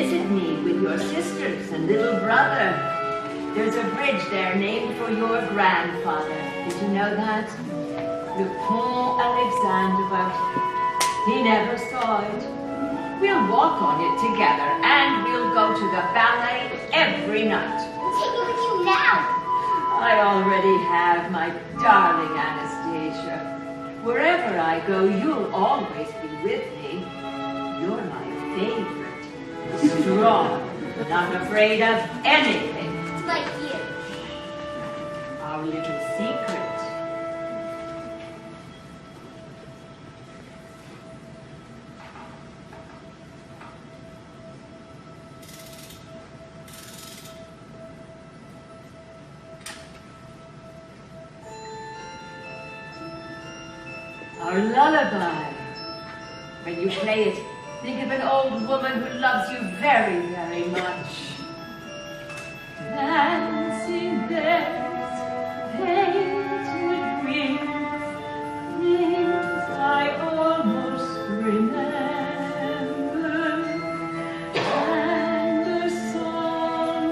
visit me with your sisters and little brother. There's a bridge there named for your grandfather. Did you know that? Le Pont Alexandre. He never saw it. We'll walk on it together, and we'll go to the ballet every night. We'll take me with you now. I already have, my darling Anastasia. Wherever I go, you'll always be with me. You're my favorite. Strong, not afraid of anything. It's like you. Our little secret. Our lullaby. When you play it, think of an old woman who loves you very, very much. Dancing bells, painted wings, things I almost remember, and a song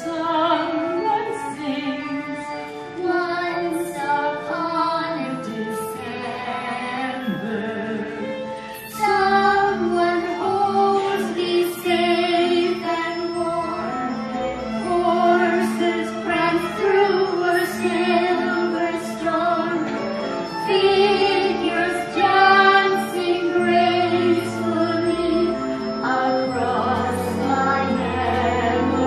someone sings once upon a December. Someone holds me safe and warm. Horses prance through a silver storm. Figures dancing gracefully across my memory.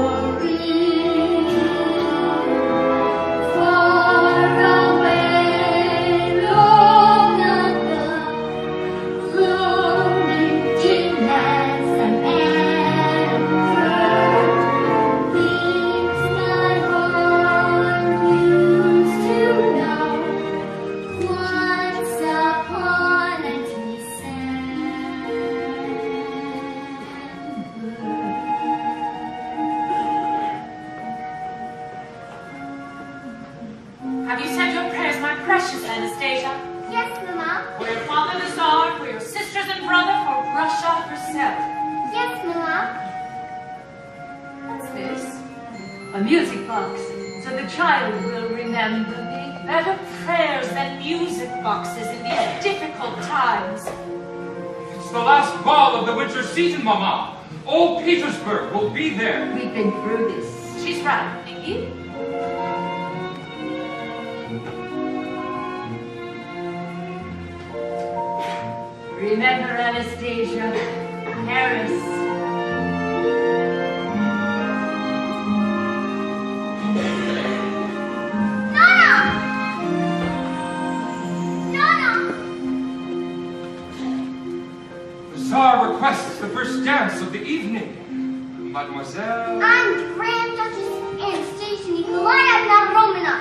Far away, long ago, floating tinlands and emperors, things my heart used to know. Once upon a December. Have you said your prayers, my precious Anastasia? Yes, Mama. For your father the Tsar, for your sisters and brother, for Russia herself. Yes, Mama. What's this? A music box, so the child will remember me. Better prayers than music boxes in these difficult times. It's the last ball of the winter season, Mama. Old Petersburg will be there. We've been through this. She's right, Nicky. Remember, Anastasia, Paris. Nana! Nana! The Tsar requests the first dance of the evening. Mademoiselle... I'm Grand Duchess Anastasia Nikolaevna Romana.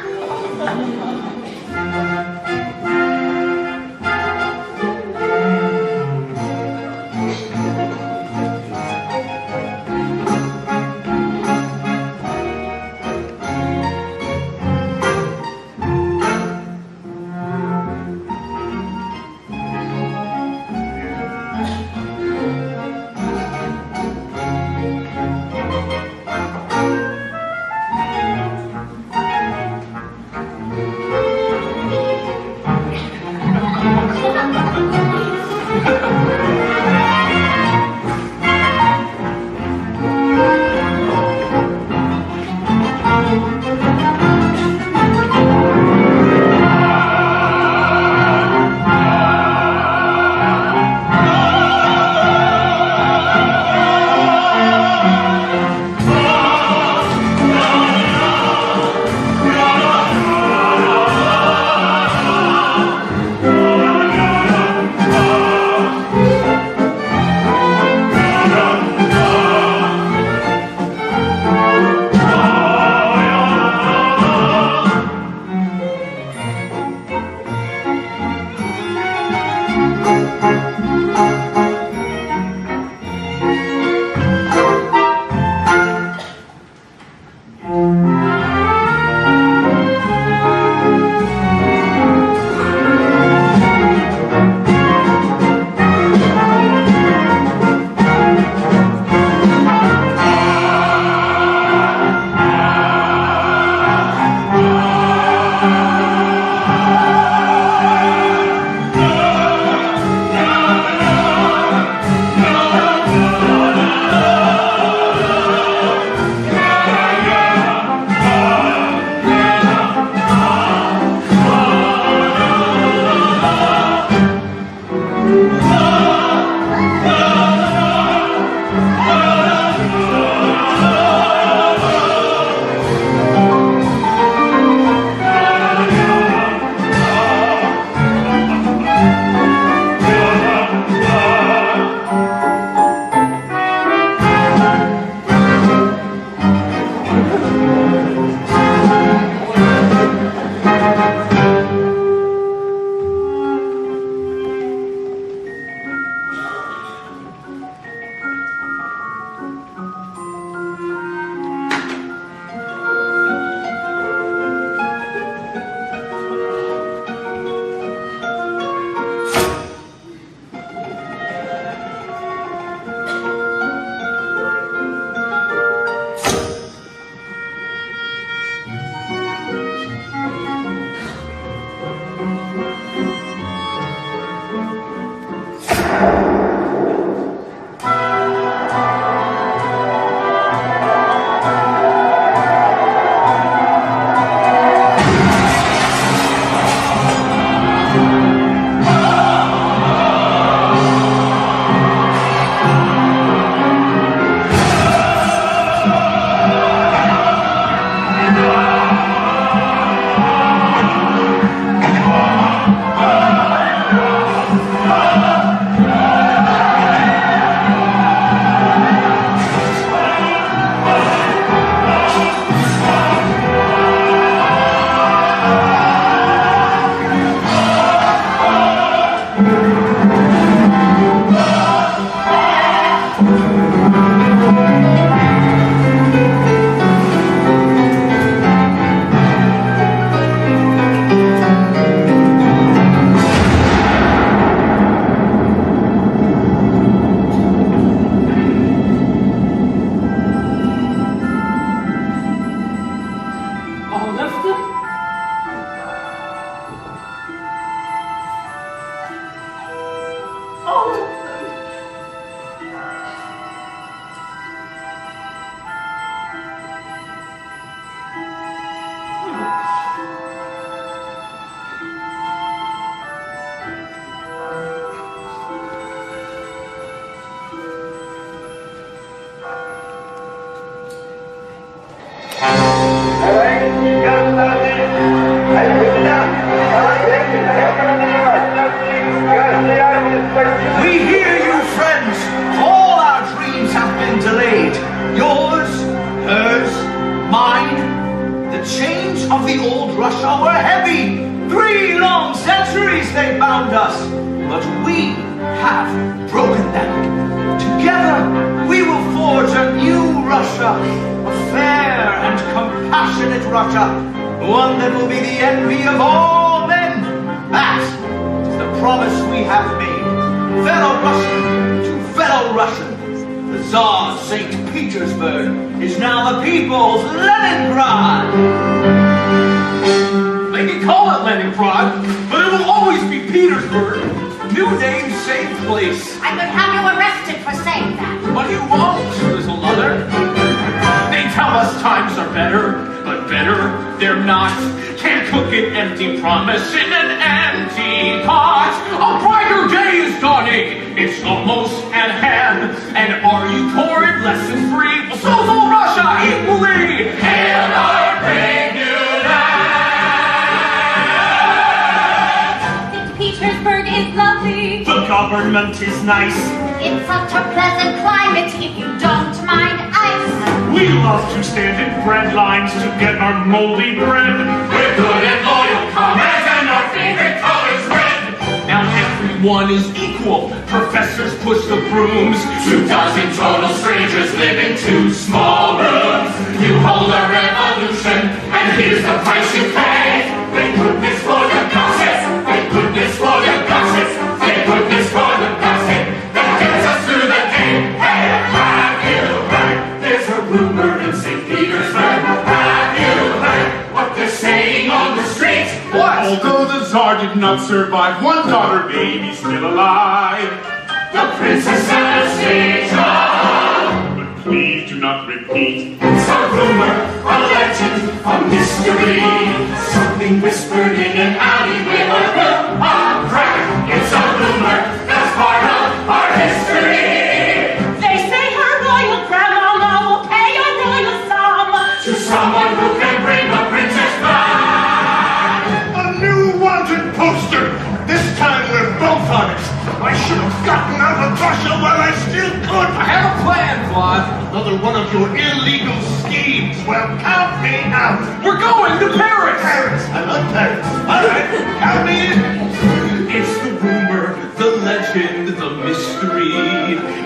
they bound us, but we have broken them. Together, we will forge a new Russia, a fair and compassionate Russia, one that will be the envy of all men. That is the promise we have made, fellow Russian to fellow Russian. The Tsar St. Petersburg is now the people's Leningrad. They can call it Leningrad, but it will always be Petersburg. New name, same place. I could have you arrested for saying that. But you won't, little mother. They tell us times are better, but better they're not. Can't cook an empty promise in an empty pot. A brighter day is dawning. It's almost at hand. And are you poor and less than free? Well, so's all Russia equally. Hail our brave new land. St. Petersburg is lovely. The government is nice. It's such a pleasant climate if you don't mind ice. We love to stand in bread lines to get our moldy bread. We're good and loyal comrades, and our favorite color's red. Now everyone is equal. Professors push the brooms. 2,000 total strangers live in 2 small rooms. You hold a revolution, and here's the price you pay. Thank goodness for the gossip. Thank goodness for the gossip. Thank goodness for the gossip that gets us through the day. Hey, have you heard? There's a rumor in St. Petersburg. Have you heard what they're saying on the streets? What? Although the Tsar did not survive, one daughter baby's still alive. The Princess Anastasia. But please do not repeat. It's a rumor, a legend, a mystery. Something whispered in an alleyway or room, a crack. It's a rumor that's part of our history. They say her royal grandmama will pay a royal sum To someone who can bring the princess back. A new wanted poster. This time we're both on it. I should have gotten out of Russia while I still could. I have a plan, Vlad. Another one of your illegal schemes. Well, count me out. We're going to Paris. Paris. I love Paris. All right, count me in. It's the rumor, the legend, the mystery.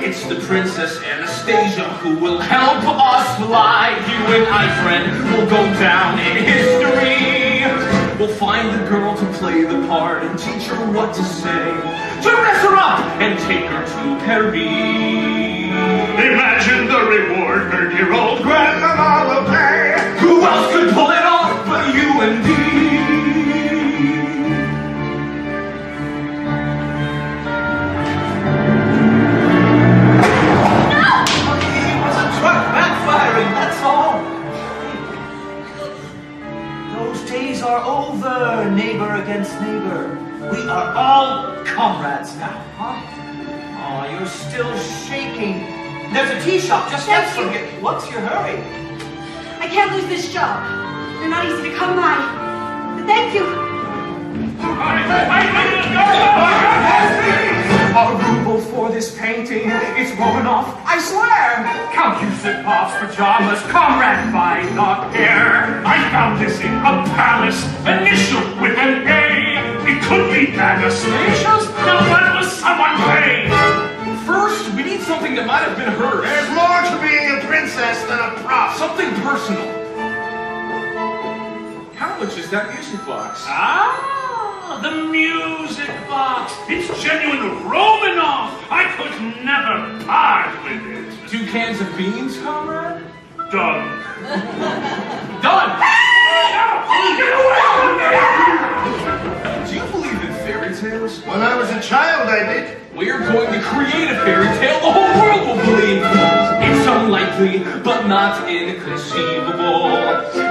It's the Princess Anastasia who will help us fly. You and I, friend, will go down in history. We'll find the girl to play the part and teach her what to say. To dress her up and take her to Paris. Imagine the reward her dear old grandmama will pay. Who else could pull it off but you and me? It was a truck backfiring, that's all. Those days are over, neighbor against neighbor. We are all comrades now, huh? Oh, you're still shaking. There's a tea shop just next to you. What's your hurry? I can't lose this job. They're not easy to come by. But thank you. A ruble for this painting. It's Romanoff, I swear. Count Yusupov's pajamas, comrade by the hair. I found this in a palace, initial with an A. It could be Anastasia's. Now when was someone paid? First, we need something that might have been hers. There's more to being a princess than a prop. Something personal. How much is that music box? Ah, the music box. It's genuine Romanoff. I could never part with it. 2 cans of beans, comrade? Done. Done! Get away from me! Do you believe in fairy tales? When I was a child, I did. We're going to create a fairy tale the whole world will believe. It's unlikely, but not inconceivable,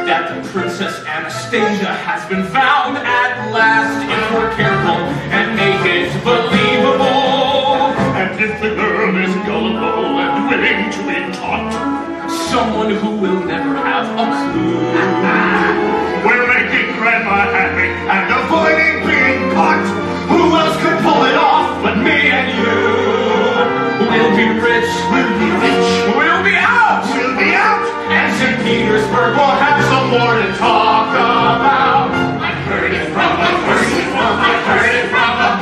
that the Princess Anastasia has been found at last, if we're careful and make it believable. And if the girl is gullible and willing to be taught, someone who will never have a clue. we're making Grandma happy and avoiding being caught. Who else could pull it off but me and you? We'll be rich, we'll be out, and St. Petersburg will have some more to talk about. I've heard it from the first, I've heard it from the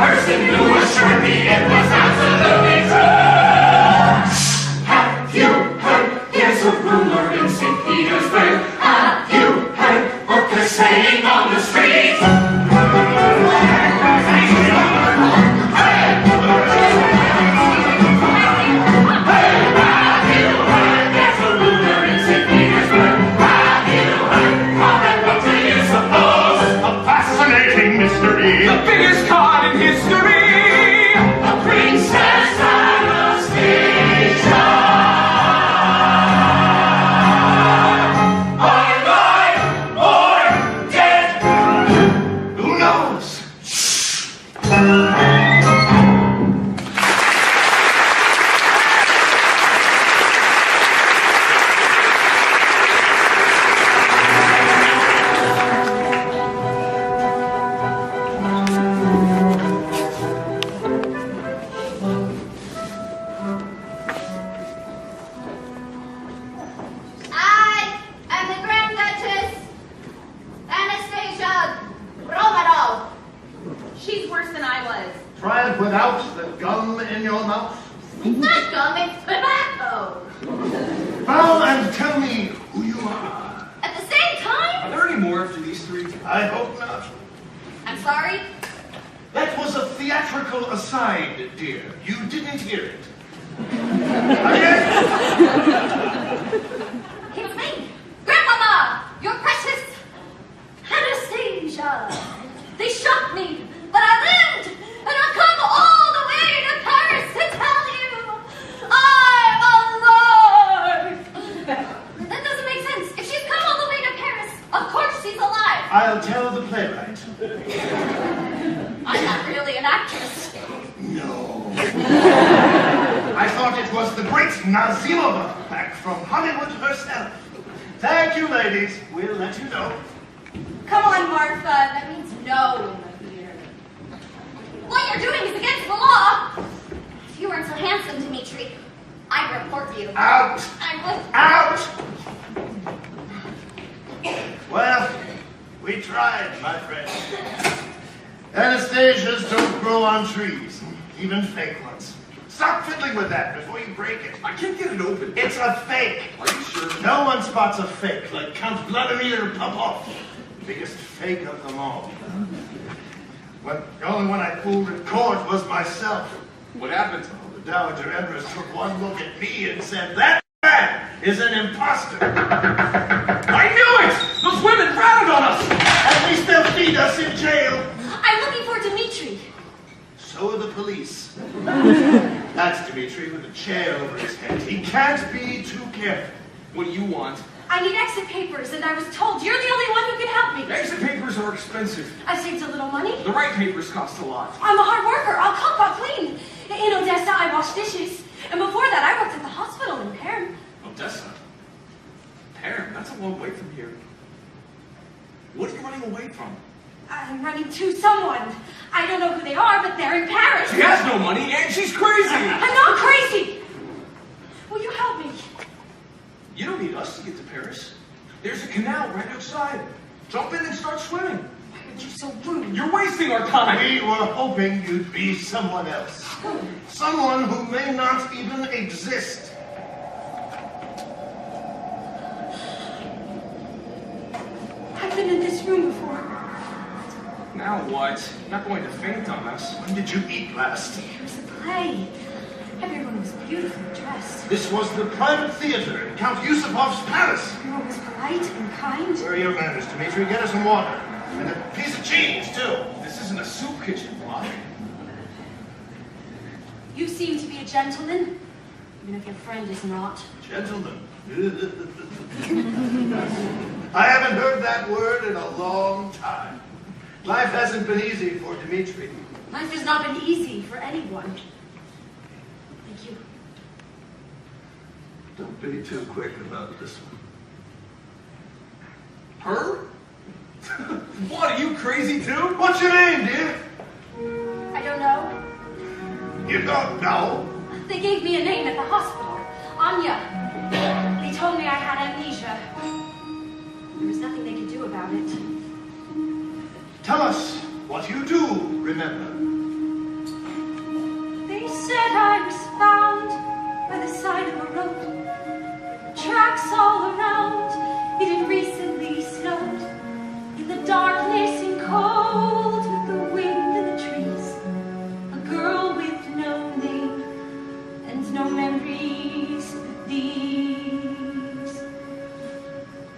there's a rumor in St. Petersburg. Have you heard what they're saying on the street? The biggest card in history! The Princess Anastasia! Alive or dead? Who knows? I am the Grand Duchess Anastasia Romanov. She's worse than I was. Try it without the gum in your mouth. It's not gum, it's tobacco. Bow and tell me who you are. At the same time? Are there any more after these three? I hope not. I'm sorry. That was a theatrical aside, dear. You didn't hear it. It's me, Grandmama, your precious Anastasia. They shot me, but I lived, and I've come all the way to Paris to tell you I'm alive. That doesn't make sense. If she's come all the way to Paris, of course she's alive. I'll tell the playwright. I'm not really an actress. No. I thought it was the great Nazimova back from Hollywood herself. Thank you, ladies. We'll let you know. Come on, Martha. That means no in the theater. What you're doing is against the law. If you weren't so handsome, Dmitri, I'd report you. Out! I would. Out! Well, we tried, my friend. Anastasias don't grow on trees, even fake ones. Stop fiddling with that before you break it. I can't get it open. It's a fake. Are you sure? No one spots a fake like Count Vladimir Popov, biggest fake of them all. The only one I fooled in court was myself. What happened? The Dowager Empress took one look at me and said, "That man is an imposter." I knew it! Those women ratted on us! At least they'll feed us in jail. I'm looking for Dmitri. So are the police. That's Dmitri with a chair over his head. He can't be too careful. What do you want? I need exit papers, and I was told you're the only one who can help me. Exit papers are expensive. I saved a little money. The right papers cost a lot. I'm a hard worker. I'll cook, I'll clean. In Odessa, I wash dishes. And before that, I worked at the hospital in Perm. Odessa? Perm? That's a long way from here. What are you running away from? I'm running to someone. I don't know who they are, but they're in Paris. She has no money, and she's crazy! I'm not crazy. Will you help me? You don't need us to get to Paris. There's a canal right outside. Jump in and start swimming. Why are you so rude? You're wasting our time. We were hoping you'd be someone else. Someone who may not even exist. I've been in this room before. Now what? You're not going to faint on us. When did you eat last? It was a play. Everyone was beautifully dressed. This was the private theater in Count Yusupov's palace. Everyone was polite and kind. Where are your manners, Dmitri? Get us some water. And a piece of cheese, too. This isn't a soup kitchen, Block. You seem to be a gentleman, even if your friend is not. Gentlemen. I haven't heard that word in a long time. Life hasn't been easy for Dmitri. Life has not been easy for anyone. Thank you. Don't be too quick about this one. Her? What, are you crazy too? What's your name, dear? I don't know. You don't know. They gave me a name at the hospital. Anya. They told me I had amnesia. There was nothing they could do about it. Tell us what you do remember. They said I was found by the side of a road, trapped cracks all around. It had recently snowed. In the darkness and cold, with the wind in the trees, a girl with no name and no memories but these.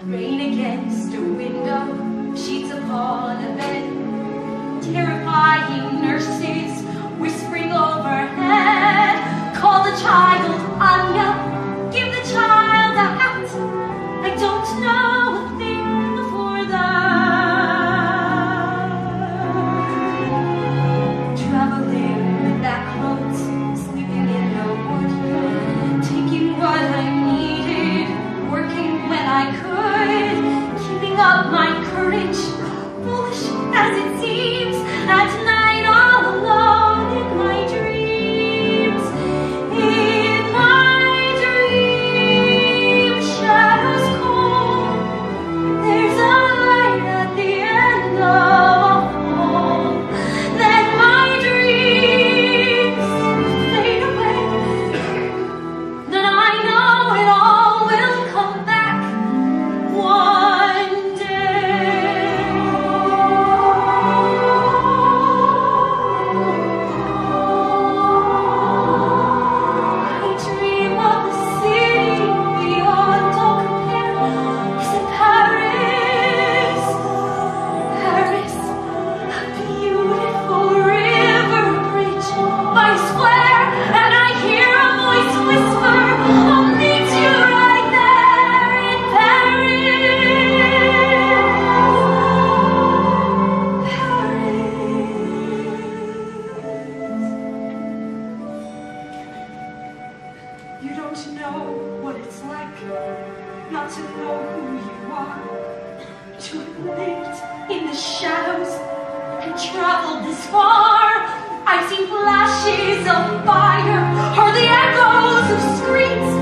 Rain against a window, sheets upon a bed, terrifying nurses whispering overhead. Call the child, Anya, give the child a hat. I don't know a thing before that. Traveling with back roads, sleeping in the wood, taking what I needed, working when I could, keeping up my courage, foolish as it seems, at night all alone in my dreams. In my dreams, shadows cold, there's a light at the end of a hall. Then my dreams fade away. Then I know it all will come back one day. I dream of the city beyond all compare. Is it Paris? Paris, a beautiful river bridge by square, and I hear a voice whisper, I'll meet you right there in Paris. Paris. You don't know what it's like not to know who you are, to have lived in the shadows and traveled this far. I've seen flashes of fire, heard the echoes of screams,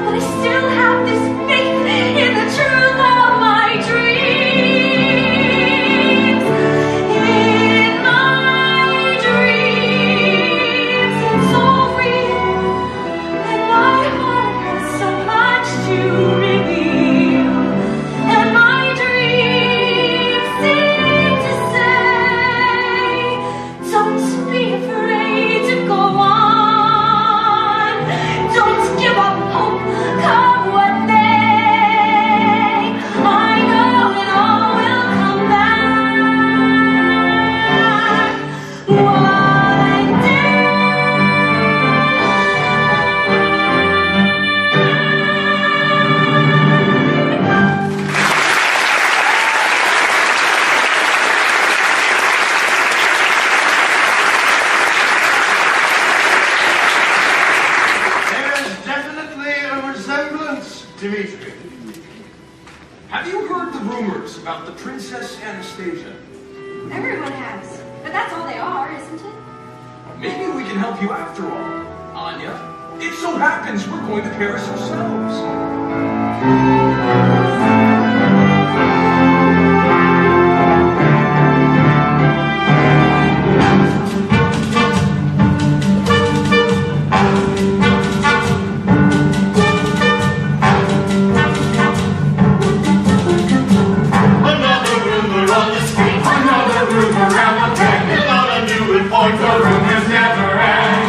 but I still have this faith in the truth of my dreams. In my dreams, it's all real, and my heart has so much to reveal. And my dreams seem to say, don't be afraid to go on. Don't give up hope, come what may. I know it all will come back one day. There's definitely a resemblance, Dimitri. Have you heard the rumors about the Princess Anastasia? Everyone has, but that's all they are, isn't it? Maybe we can help you after all, Anya. It so happens we're going to Paris ourselves. Another rumor on the street, another rumor around the bend. About a new report, the rumors never end.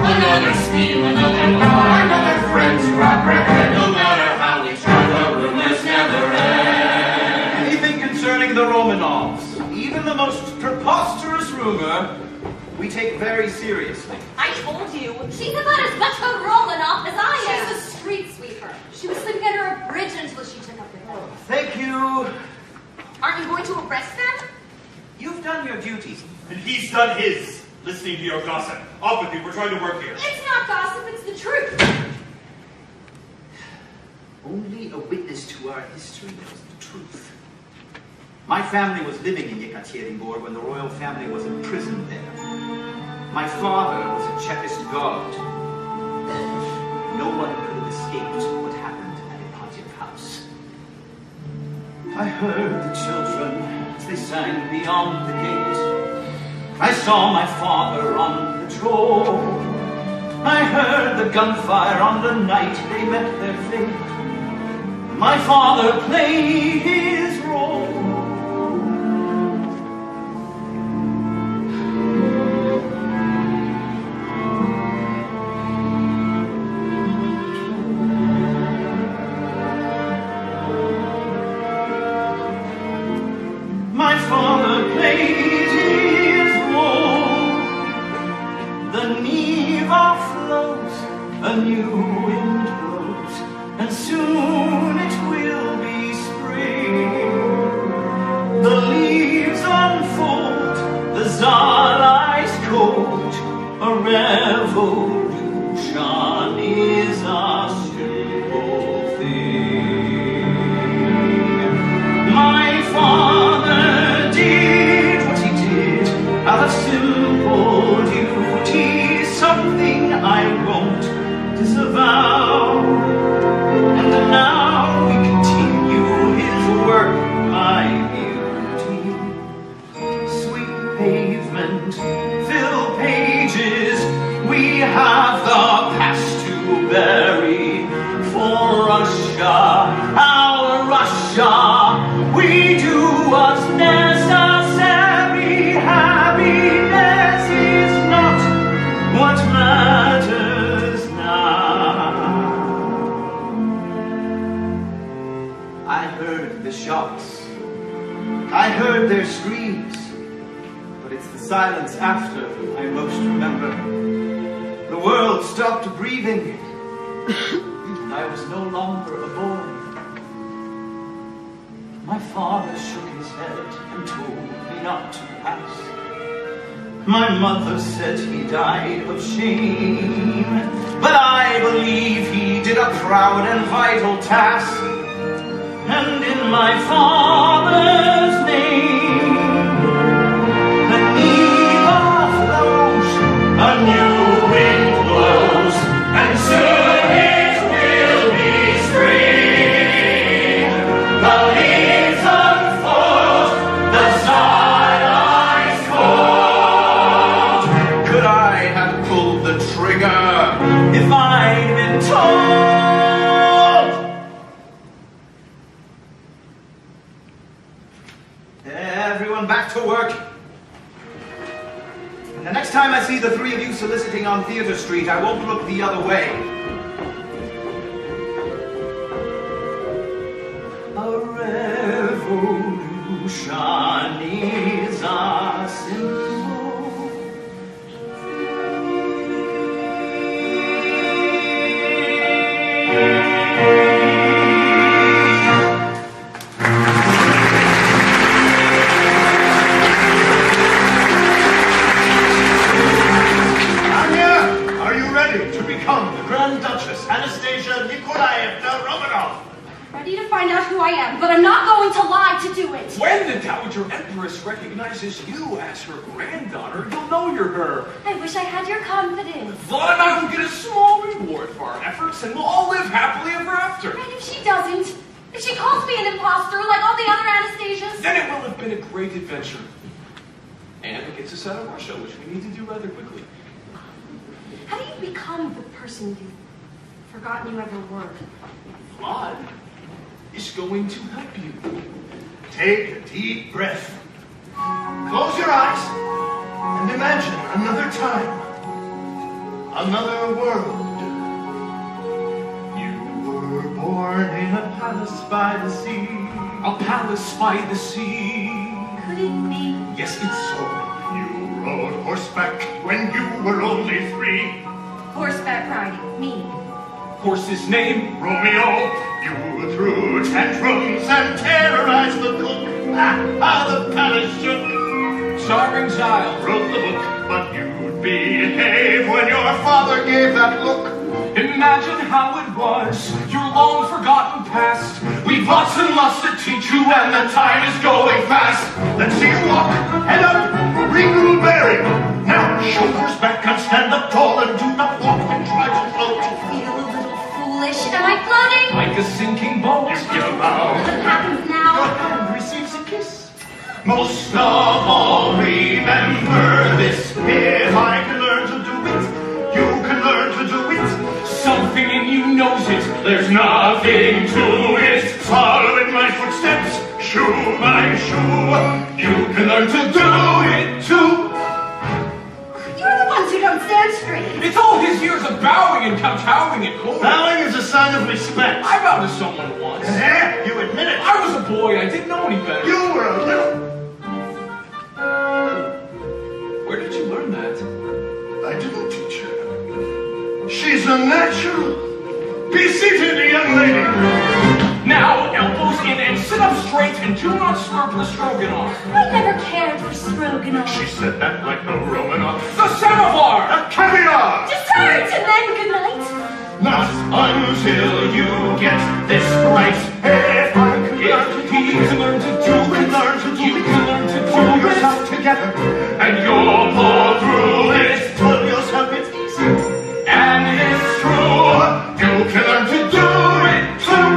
Another scheme, another lie, another friend to apprehend. No matter how we try, the rumors never end. Anything concerning the Romanovs, even the most preposterous rumor, we take very seriously. I told you, she's about as much a Romanov as I am. She's a street sweeper. She was sleeping under a bridge until she took up with him. Thank you. Aren't you going to arrest them? You've done your duty. And he's done his, listening to your gossip. Off with you, we're trying to work here. It's not gossip, it's the truth. Only a witness to our history knows the truth. My family was living in Yekaterinburg when the royal family was imprisoned there. My father was a Czechist guard. No one could have escaped what happened at Ipatiev House. I heard the children as they sang beyond the gate. I saw my father on the patrol. I heard the gunfire on the night they met their fate. My father played his role. My father played his role. The Neva flows, a new wind blows, and soon it will be spring. The leaves unfold, the Tsar lies cold, a revolution is a simple thing. My father did what he did out of simple duty, something I won't disavow. And now we continue his work, my beauty. Sweet pavement, fill pages, we have the past to bury. For Russia, our Russia, we do what's necessary. Happiness is not what matters now. I heard the shots, I heard their screams, but it's the silence after I most remember. The world stopped breathing, and I was no longer a boy. My father shook his head and told me not to pass. My mother said he died of shame, but I believe he did a proud and vital task. And in my father's name, the Neva flows, a new wind blows, and soon it will be spring. The leaves unfold, the Tsar lies cold. Could I have pulled the trigger if I'd been told? Everyone back to work. And the next time I see the three of you soliciting on Theater Street, I won't look the other way. A revolution is a symbol. To become the Grand Duchess Anastasia Nikolaevna Romanov. Ready to find out who I am, but I'm not going to lie to do it. When the Dowager Empress recognizes you as her granddaughter, you'll know you're her. I wish I had your confidence. Vaughn and I will get a small reward for our efforts, and we'll all live happily ever after. And if she doesn't? If she calls me an imposter like all the other Anastasias? Then it will have been a great adventure. And it gets us out of Russia, which we need to do rather quickly. How do you become the person you've forgotten you ever were? Vlad is going to help you. Take a deep breath. Close your eyes and imagine another time, another world. You were born in a palace by the sea. A palace by the sea. Could it be? Yes, it's so. You rode horseback when you were only 3. Horseback riding, me. Horse's name? Romeo. You threw tantrums and terrorized the cook. How the palace shook. Starring Giles Wrote the book, but you'd behave when your father gave that look. Imagine how it was, your long forgotten past. We've lots and lots to teach you, and the time is going fast. Let's see you walk, head up, regal bearing. Now shoulders back and stand up tall and do not walk and try to float. I feel a little foolish. Am I floating? Like a sinking boat. You give a bow. What happens now? Your hand receives a kiss. Most of all, remember this. If I can learn to do it, you can learn to do it. Something in you knows it. There's nothing to it. shoe. You can learn to do it too. You're the ones who don't stand straight. It's all his years of bowing and kowtowing at court. Bowing is a sign of respect. I bowed to someone once. Eh? You admit it. I was a boy. I didn't know any better. You were a little... Where did you learn that? I didn't teach her. She's a natural. Be seated, young lady. Now, elbows in and sit up straight and do not slurp the stroganoff. I never cared for stroganoff. She said that like a Romanov. The samovar! A caviar. Just turns and then good night. Not until you get this right. If I can learn to do, You can learn to do you can it. learn to do, You can learn to pull do yourself it. together. And you'll pull through it. Pull yourself, it's easy. And it's true. You can learn to do it too.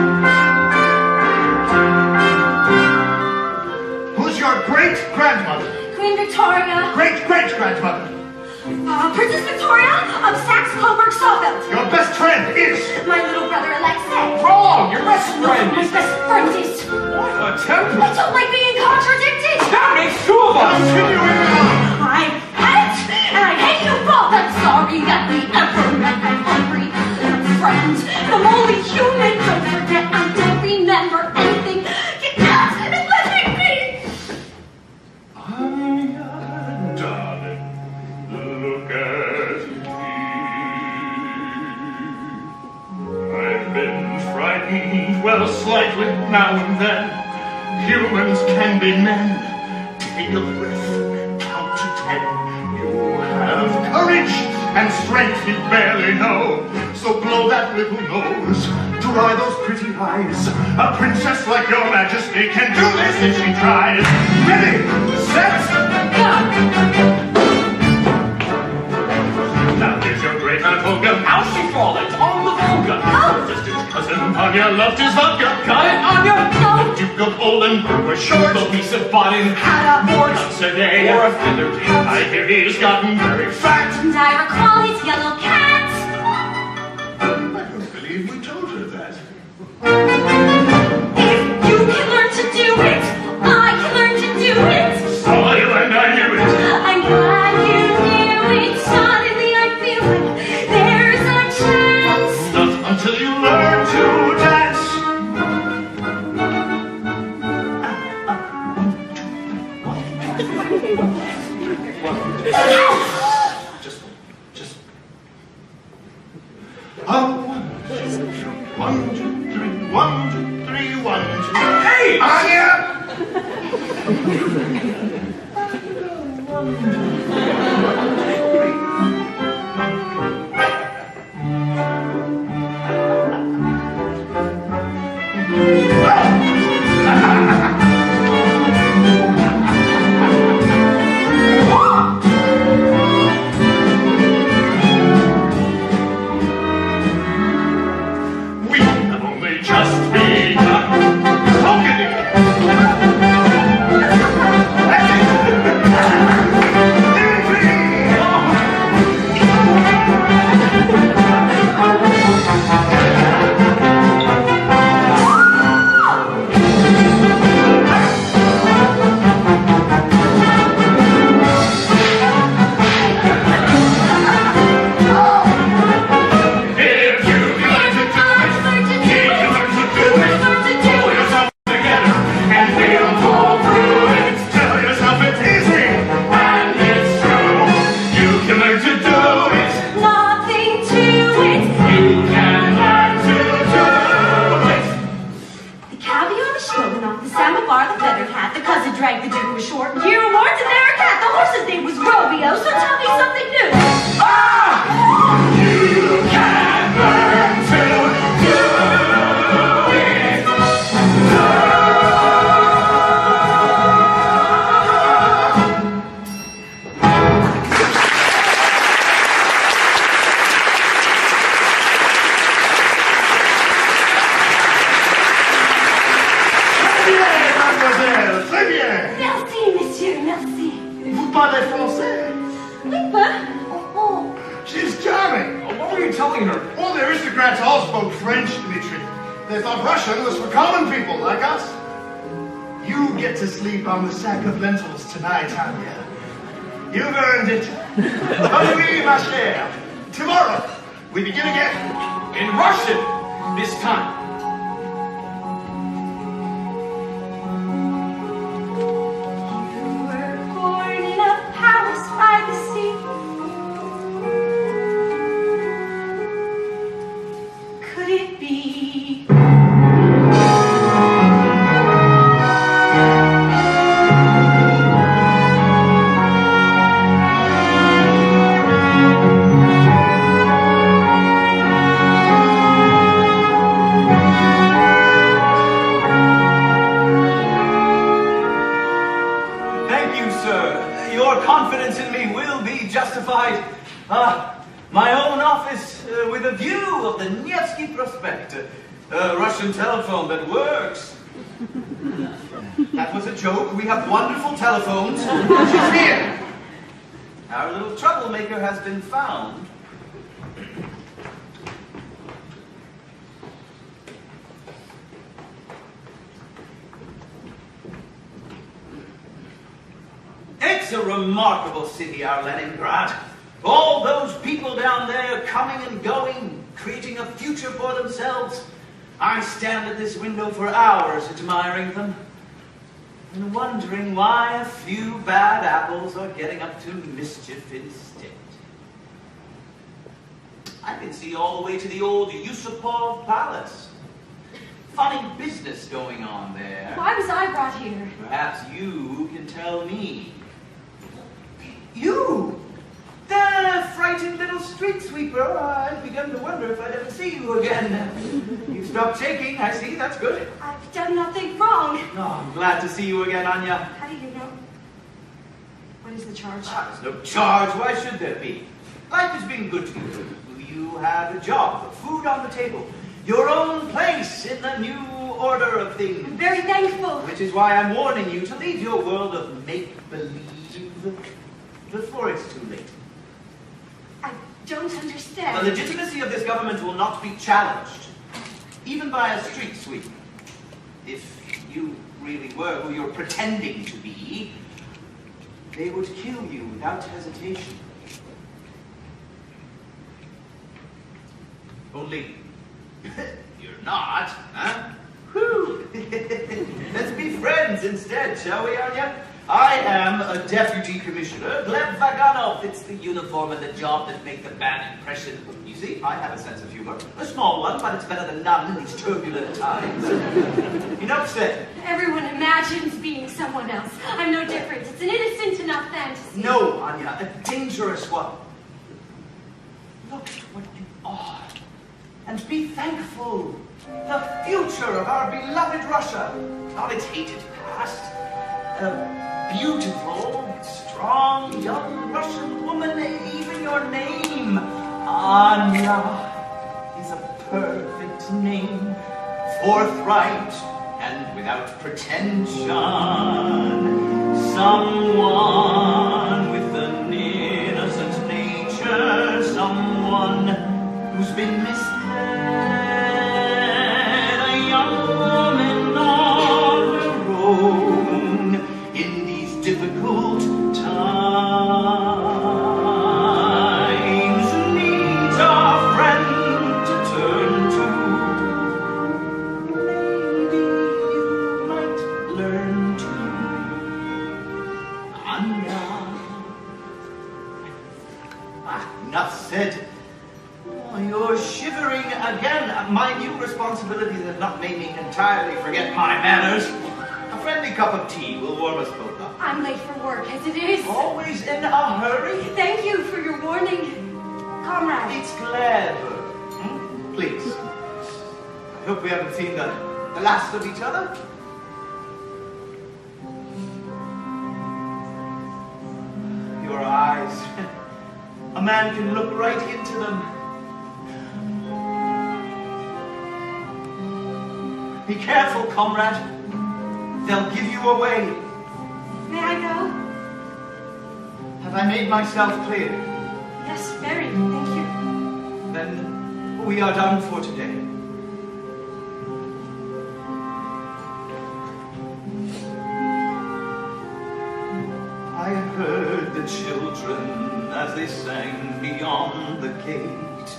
Who's your great-grandmother? Queen Victoria. Great-great-grandmother. Princess Victoria of Saxe-Coburg-Saalfeld. Your best friend is... My little brother Alexei. Wrong! Your best friend My is... best friend is... What a I temper! don't like being contradicted. That makes two of us! Continuing on. I hate, and I hate you both. I'm sorry that we ever met. I'm hungry. I'm frightened. I'm only human. Don't forget, I don't remember anything. Get out and let me be. Anya, darling, look at me. I've been frightened, well, slightly now and then. Humans can be men. Take a breath, count to 10. You have courage and strength you barely know. So blow that little nose, dry those pretty eyes. A princess like your majesty can do this if she tries. Ready, set, now here's your great Aunt Olga. How's she fallen? On the Volga! Oh, Distant cousin Anya loved his vodka. Got it, Anya? no. Duke of Oldenburg was short. The piece of bonnet Had a or Once a day, or a feather cat. I hear he's gotten very fat. And I recall his yellow cat. I don't believe we told her that. If you can learn to do it, I can learn to do it. Saw you and I knew it. I'm glad you knew it. Suddenly I feel like there's a chance. Not until you learn to dance. Just. One, two, three, 1, 2, 3, 1, 2. Hey! Anya! We have only just begun. If you can learn to do it, he can learn to do it. Pull yourself together, and we'll pull through it. Tell yourself it's easy, and it's true. You can learn to do it. Nothing to it. You can learn to do it. The caviar, the stroganoff, the samovar, the feathered hat, the cousin dragged the duke was short, and Hero Lord's and their cat. The horse's name was Romeo, so tell me something new. You can learn to do it. Très bien, mademoiselle, très bien. Merci, monsieur, merci. Vous parlez français? Oui, but, oh, She's charming. What were you telling her? All the aristocrats all spoke French, Dmitri. They thought Russian was for common people like us. You get to sleep on the sack of lentils tonight, Anya. You've earned it. Oh oui, ma chère. Tomorrow, we begin again. In Russian, this time. You were born in a palace by the sea. Could it be? Thank you, sir. Your confidence in me will be justified. My own office with a view of the Nevsky Prospect. A Russian telephone that works. That was a joke. We have wonderful telephones. She's here. Our little troublemaker has been found. It's a remarkable city, our Leningrad. All those people down there coming and going, creating a future for themselves. I stand at this window for hours admiring them and wondering why a few bad apples are getting up to mischief instead. I can see all the way to the old Yusupov Palace. Funny business going on there. Why was I brought here? Perhaps you can tell me. You! The frightened little street sweeper. I've begun to wonder if I'd ever see you again. You've stopped shaking, I see. That's good. I've done nothing wrong. Oh, I'm glad to see you again, Anya. How do you know? What is the charge? There's no charge. Why should there be? Life has been good to you. You have a job, food on the table, your own place in the new order of things. I'm very thankful. Which is why I'm warning you to leave your world of make-believe before it's too late. I don't The understand. legitimacy of this government will not be challenged, even by a street sweeper. If you really were who you're pretending to be, they would kill you without hesitation. Only, you're not, huh? Whew. Let's be friends instead, shall we, Anya? I am a deputy commissioner, Gleb Vaganov. It's the uniform and the job that make the bad impression. You see, I have a sense of humor. A small one, but it's better than none in these turbulent times. Enough said. Everyone imagines being someone else. I'm no different. It's an innocent enough fantasy. No, Anya, a dangerous one. Look at what you are, and be thankful. The future of our beloved Russia, not its hated past. A beautiful, strong, young Russian woman, even your name, Anya, is a perfect name, forthright and without pretension. Someone with an innocent nature, someone who's been misled, a young woman on her own in these difficult times, needs a friend to turn to. Maybe you might learn to. Anya. Enough said. Oh, you're shivering again. My new responsibilities have not made me entirely forget my manners. A friendly cup of tea will warm us both up. I'm late for work as it is. Always in a hurry? Thank you for your warning, comrade. It's clever. Please. I hope we haven't seen the last of each other. Your eyes. A man can look right into them. Be careful, comrade. They'll give you away. May I go? Have I made myself clear? Yes, very. Thank you. Then we are done for today. children as they sang beyond the gate.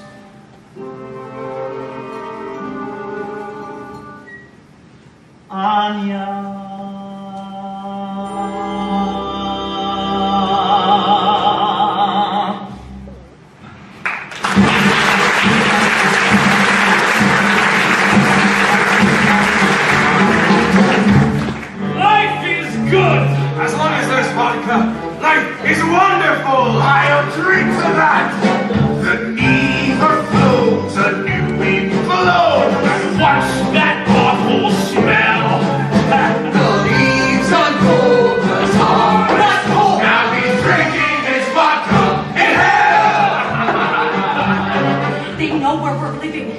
Anya. As long as there's vodka, life is wonderful! I'll drink to that! The neither flows a new wind blows! And what's that awful smell? The leaves unfold the tar. Not cold! Now he's drinking his vodka in hell! They know where we're living.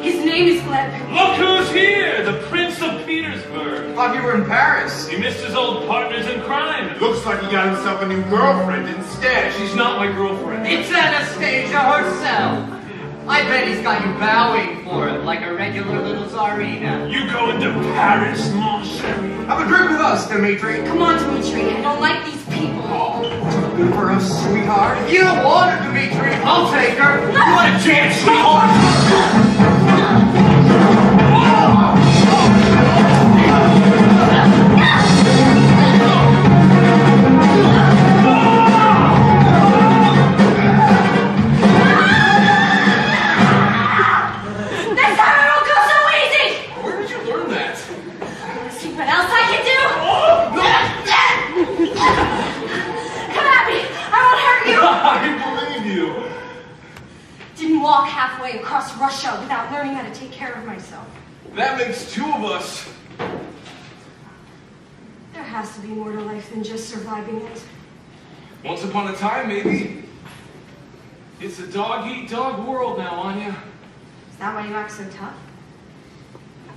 His name is Gleb. Look who's here, the Prince of Petersburg. Thought you were in Paris. He missed his old partners in crime. Looks like he got himself a new girlfriend instead. She's not my girlfriend. It's Anastasia herself. I bet he's got you bowing for him like a regular little czarina. You going to Paris, mon chéri? Have a drink with us, Dimitri. Come on, Dimitri. I don't like these people. Good for us, sweetheart. If you don't want her, Dimitri, I'll take her. You want a chance, sweetheart? Walk halfway across Russia without learning how to take care of myself. That makes two of us. There has to be more to life than just surviving it. Once upon a time, maybe. It's a dog-eat-dog world now, Anya. Is that why you act so tough?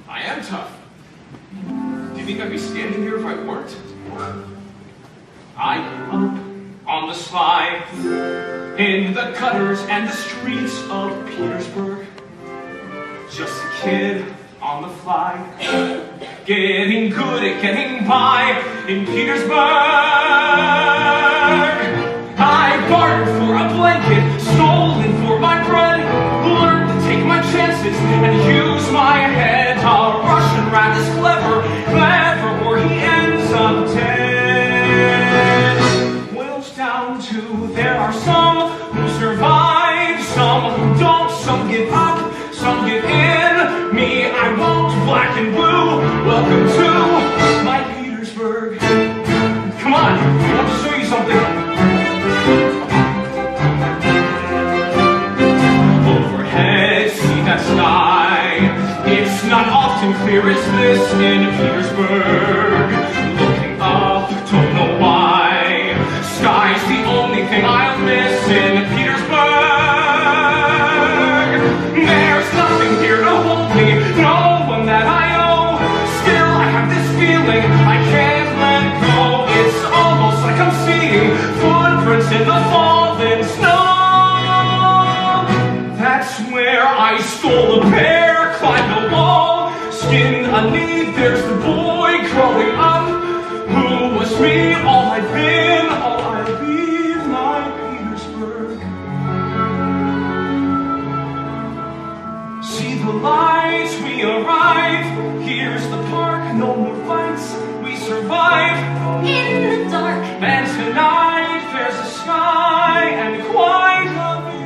I am tough. Do you think I'd be standing here if I weren't? I'm up on the sly, in the gutters and the streets of Petersburg. Just a kid on the fly, getting good at getting by in Petersburg. I bartered for a blanket, stolen for my bread, learned to take my chances and use my head. A Russian rat is clever, or he ends up dead. Down to there are some who survive, some who don't, some give up, some give in. Me, I won't, black and blue. Welcome to my Petersburg. Come on, I want to show you something. Overhead, see that sky. It's not often clear as this in Petersburg. Looking up, don't know why. Sky's the only thing I'll miss in Petersburg. There's nothing here to hold me, no one that I owe. Still, I have this feeling I can't let go. It's almost like I'm seeing footprints in the fallen snow. That's where I stole a bear, climbed a wall, skinned a knee. There's the boy growing up who was me, all I've been, all I'll be, my Petersburg. See the lights, we arrive. Here's the park, no more fights, we survive. In the dark. And tonight there's a sky and quite a view.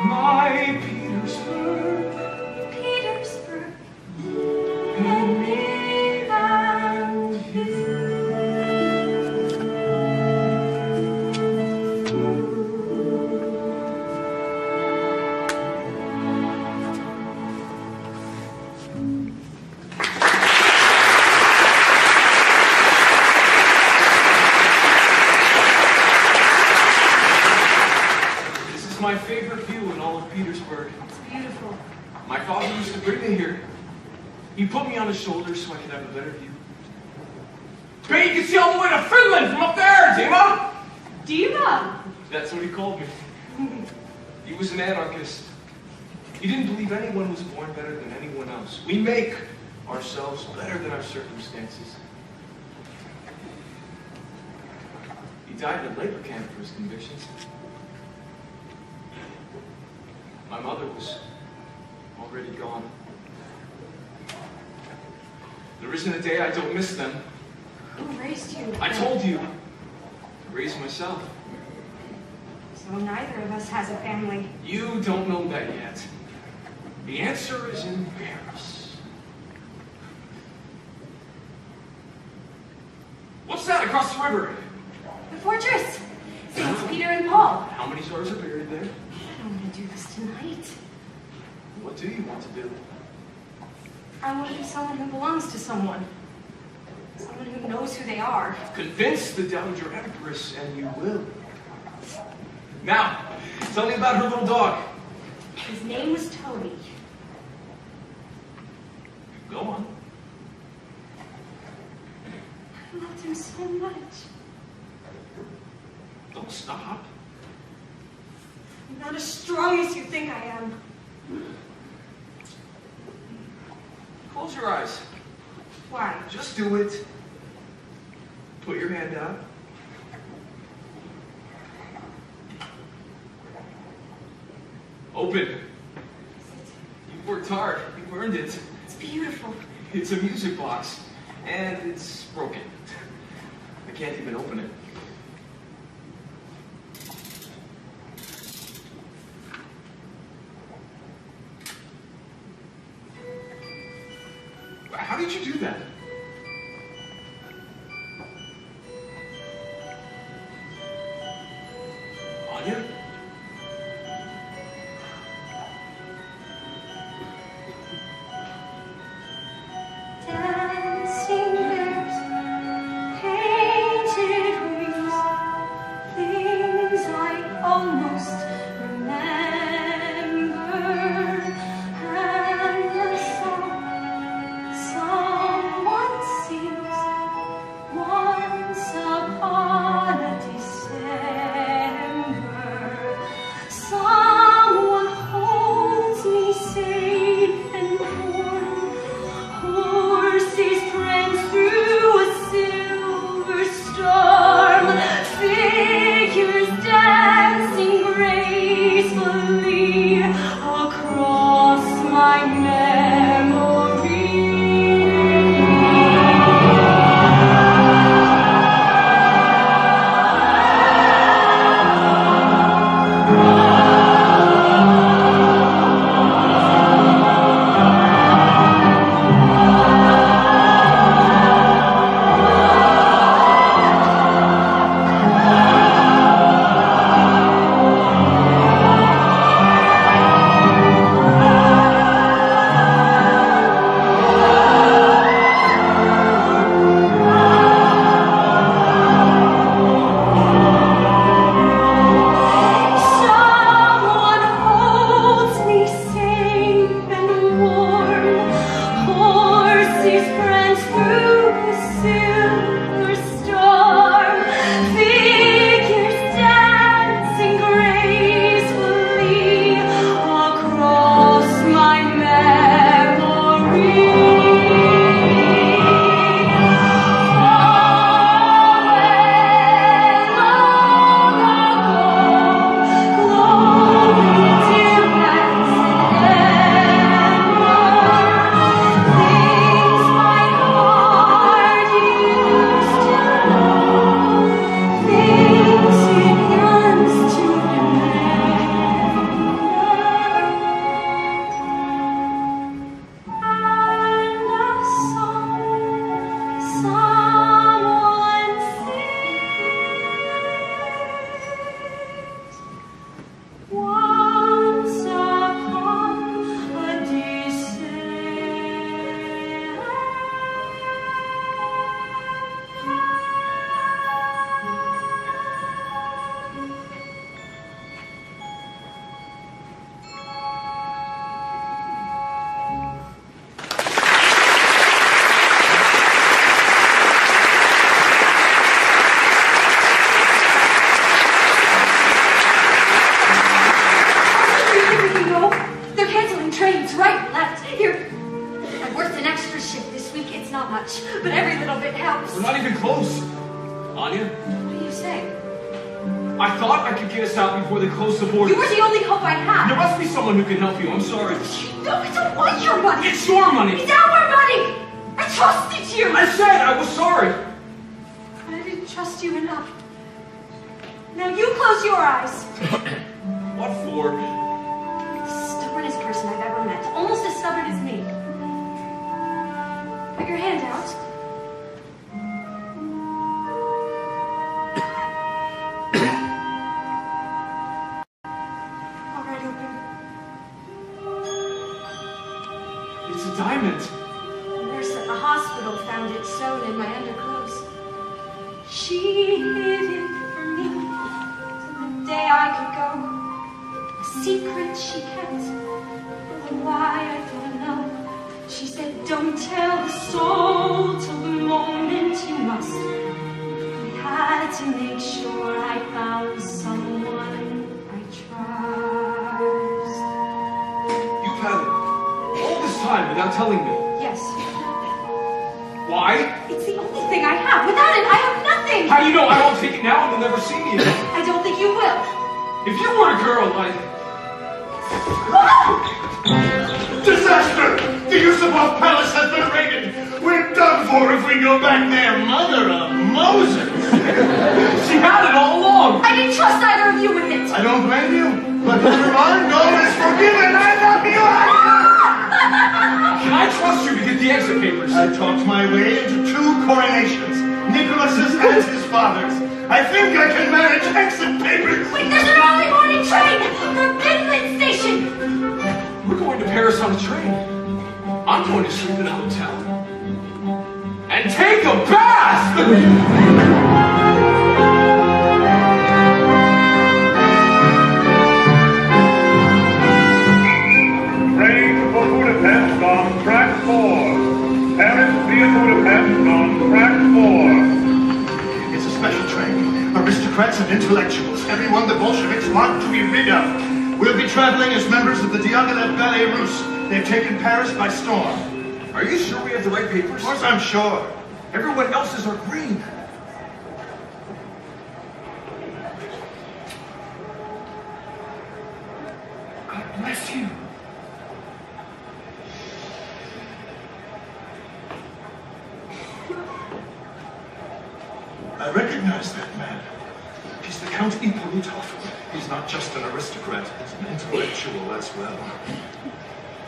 My Petersburg. Petersburg. And me and you. This is my favorite view in all of Petersburg. It's beautiful. My father used to bring me here. He put me on his shoulders so I could have a better view. Man, you can see all the way to Finland from up there, Dima! Diva. That's what he called me. He was an anarchist. He didn't believe anyone was born better than anyone else. We make ourselves better than our circumstances. died in a labor camp for his convictions. My mother was already gone. There isn't a day I don't miss them. Who raised you? I told you. I raised myself. So neither of us has a family. You don't know that yet. The answer is in Paris. What's that across the river? The fortress! Saints Peter and Paul. How many souls are buried there? I don't want to do this tonight. What do you want to do? I want to be someone who belongs to someone. Someone who knows who they are. Convince the Dowager Empress, and you will. Now, tell me about her little dog. His name was Toby. Go on. I loved him so much. Don't stop. I'm not as strong as you think I am. Close your eyes. Why? Just do it. Put your hand out. Open. You've worked hard. You've earned it. It's beautiful. It's a music box. And it's broken. I can't even open it. How did you do that? Anya? Dancing bears, painted wings, things I almost remember, and the song someone sings once upon a December. Someone holds me safe and warm. Horses prance through a silver storm. Figures dancing gracefully across my memory. Someone holds me safe and warm. Horses prance through the silver storm. Figures dancing gracefully across my memory. Once upon a They're canceling trains right and left. Here, I've worked an extra shift this week. It's not much, but every little bit helps. We're not even close. Anya? What do you say? I thought I could get us out before they closed the borders. You were the only hope I had. There must be someone who can help you. I'm sorry. No, I don't want your money. It's your money. It's our money. I trusted you. I said I was sorry. But I didn't trust you enough. Now you close your eyes. What for? You're the stubbornest person I've ever met. Almost as stubborn as me. Put your hand out. All right, open. It's a diamond. The nurse at the hospital found it sewn in my underclothes. She hid it from me till the day I could go. A secret she kept. Why, I don't know. She said, don't tell a soul till the moment you must. We had to make sure I found someone I trust. You've had it all this time without telling me. Yes, Why? it's the only thing I have. Without it, I have nothing. How do you know I won't take it now and you'll never see me again? I don't think you will. If you were a girl, like... Disaster! The Yusupov Palace has been raided! We're done for if we go back there, Mother of Moses! She had it all along! I didn't trust either of you with it. I don't blame you, but never mind, all is forgiven! I love you! Can I trust you to get the exit papers? I talked my way into 2 coronations, Nicholas's and his father's. I think I can manage exit papers! Wait, there's an early morning train from Midland Station. We're going to Paris on a train. I'm going to sleep in a hotel. And take a bath! Train for Budapest on track 4. Paris via Budapest on track 4. It's a special train. Aristocrats and intellectuals, everyone the Bolsheviks want to be rid of. We'll be traveling as members of the Diaghilev Ballet Russe. They've taken Paris by storm. Are you sure we have the right papers? Of course I'm sure. Everyone else's are green. God bless you. I recognize that man. He's the Count Ippolitov. He's not just an aristocrat, he's an intellectual as well.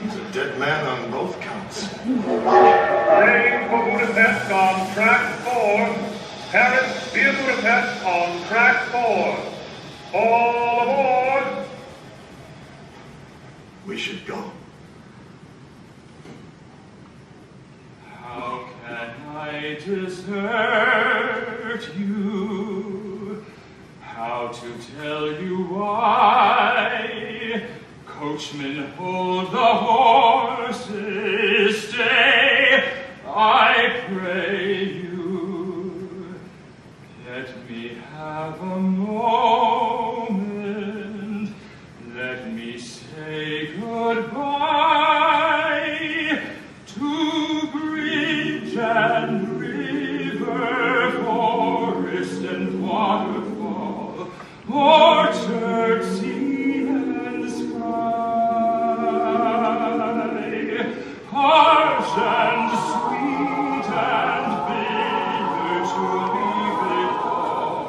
He's a dead man on both counts. Train for Budapest on track 4. Paris via Budapest on track 4. All aboard! We should go. How can I desert you? How to tell you why? Coachman, hold the horses, stay, I pray you. Let me have a moment, let me say goodbye to bridge and river, forest and waterfall, orchard, sea and sky, harsh and sweet and bitter to leave it all.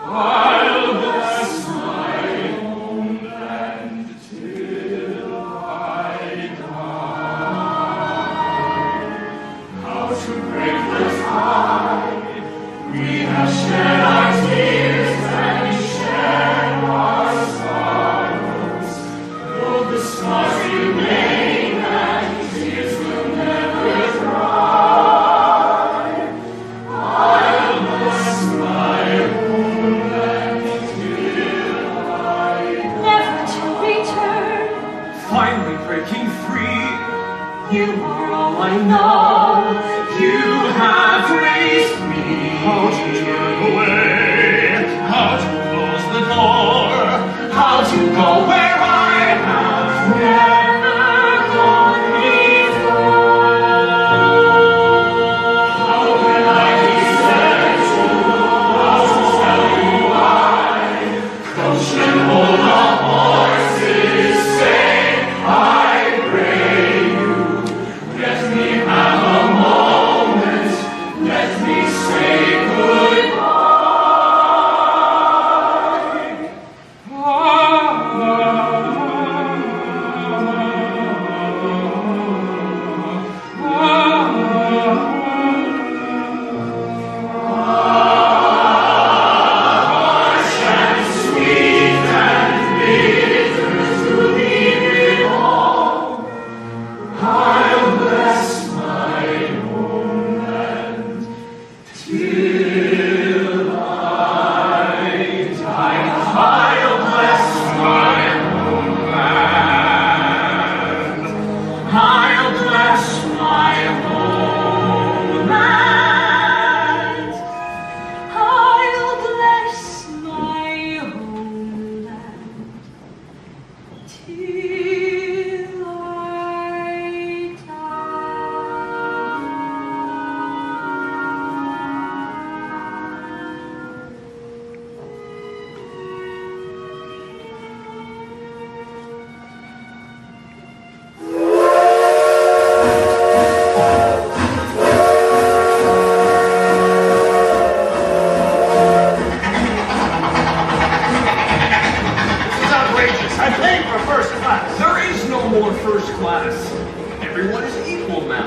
I'll bless my homeland till I die. How to break the tide? We have shed our tears and shared our sorrows. Though the scars remain and tears will never dry, I'll bless my homeland till I Never to return. Finally breaking free. You are all I know. You have raised me. How to turn away, how to close the door, how to go where I have never gone before. How can I desert you? How to tell you why? everyone is equal now.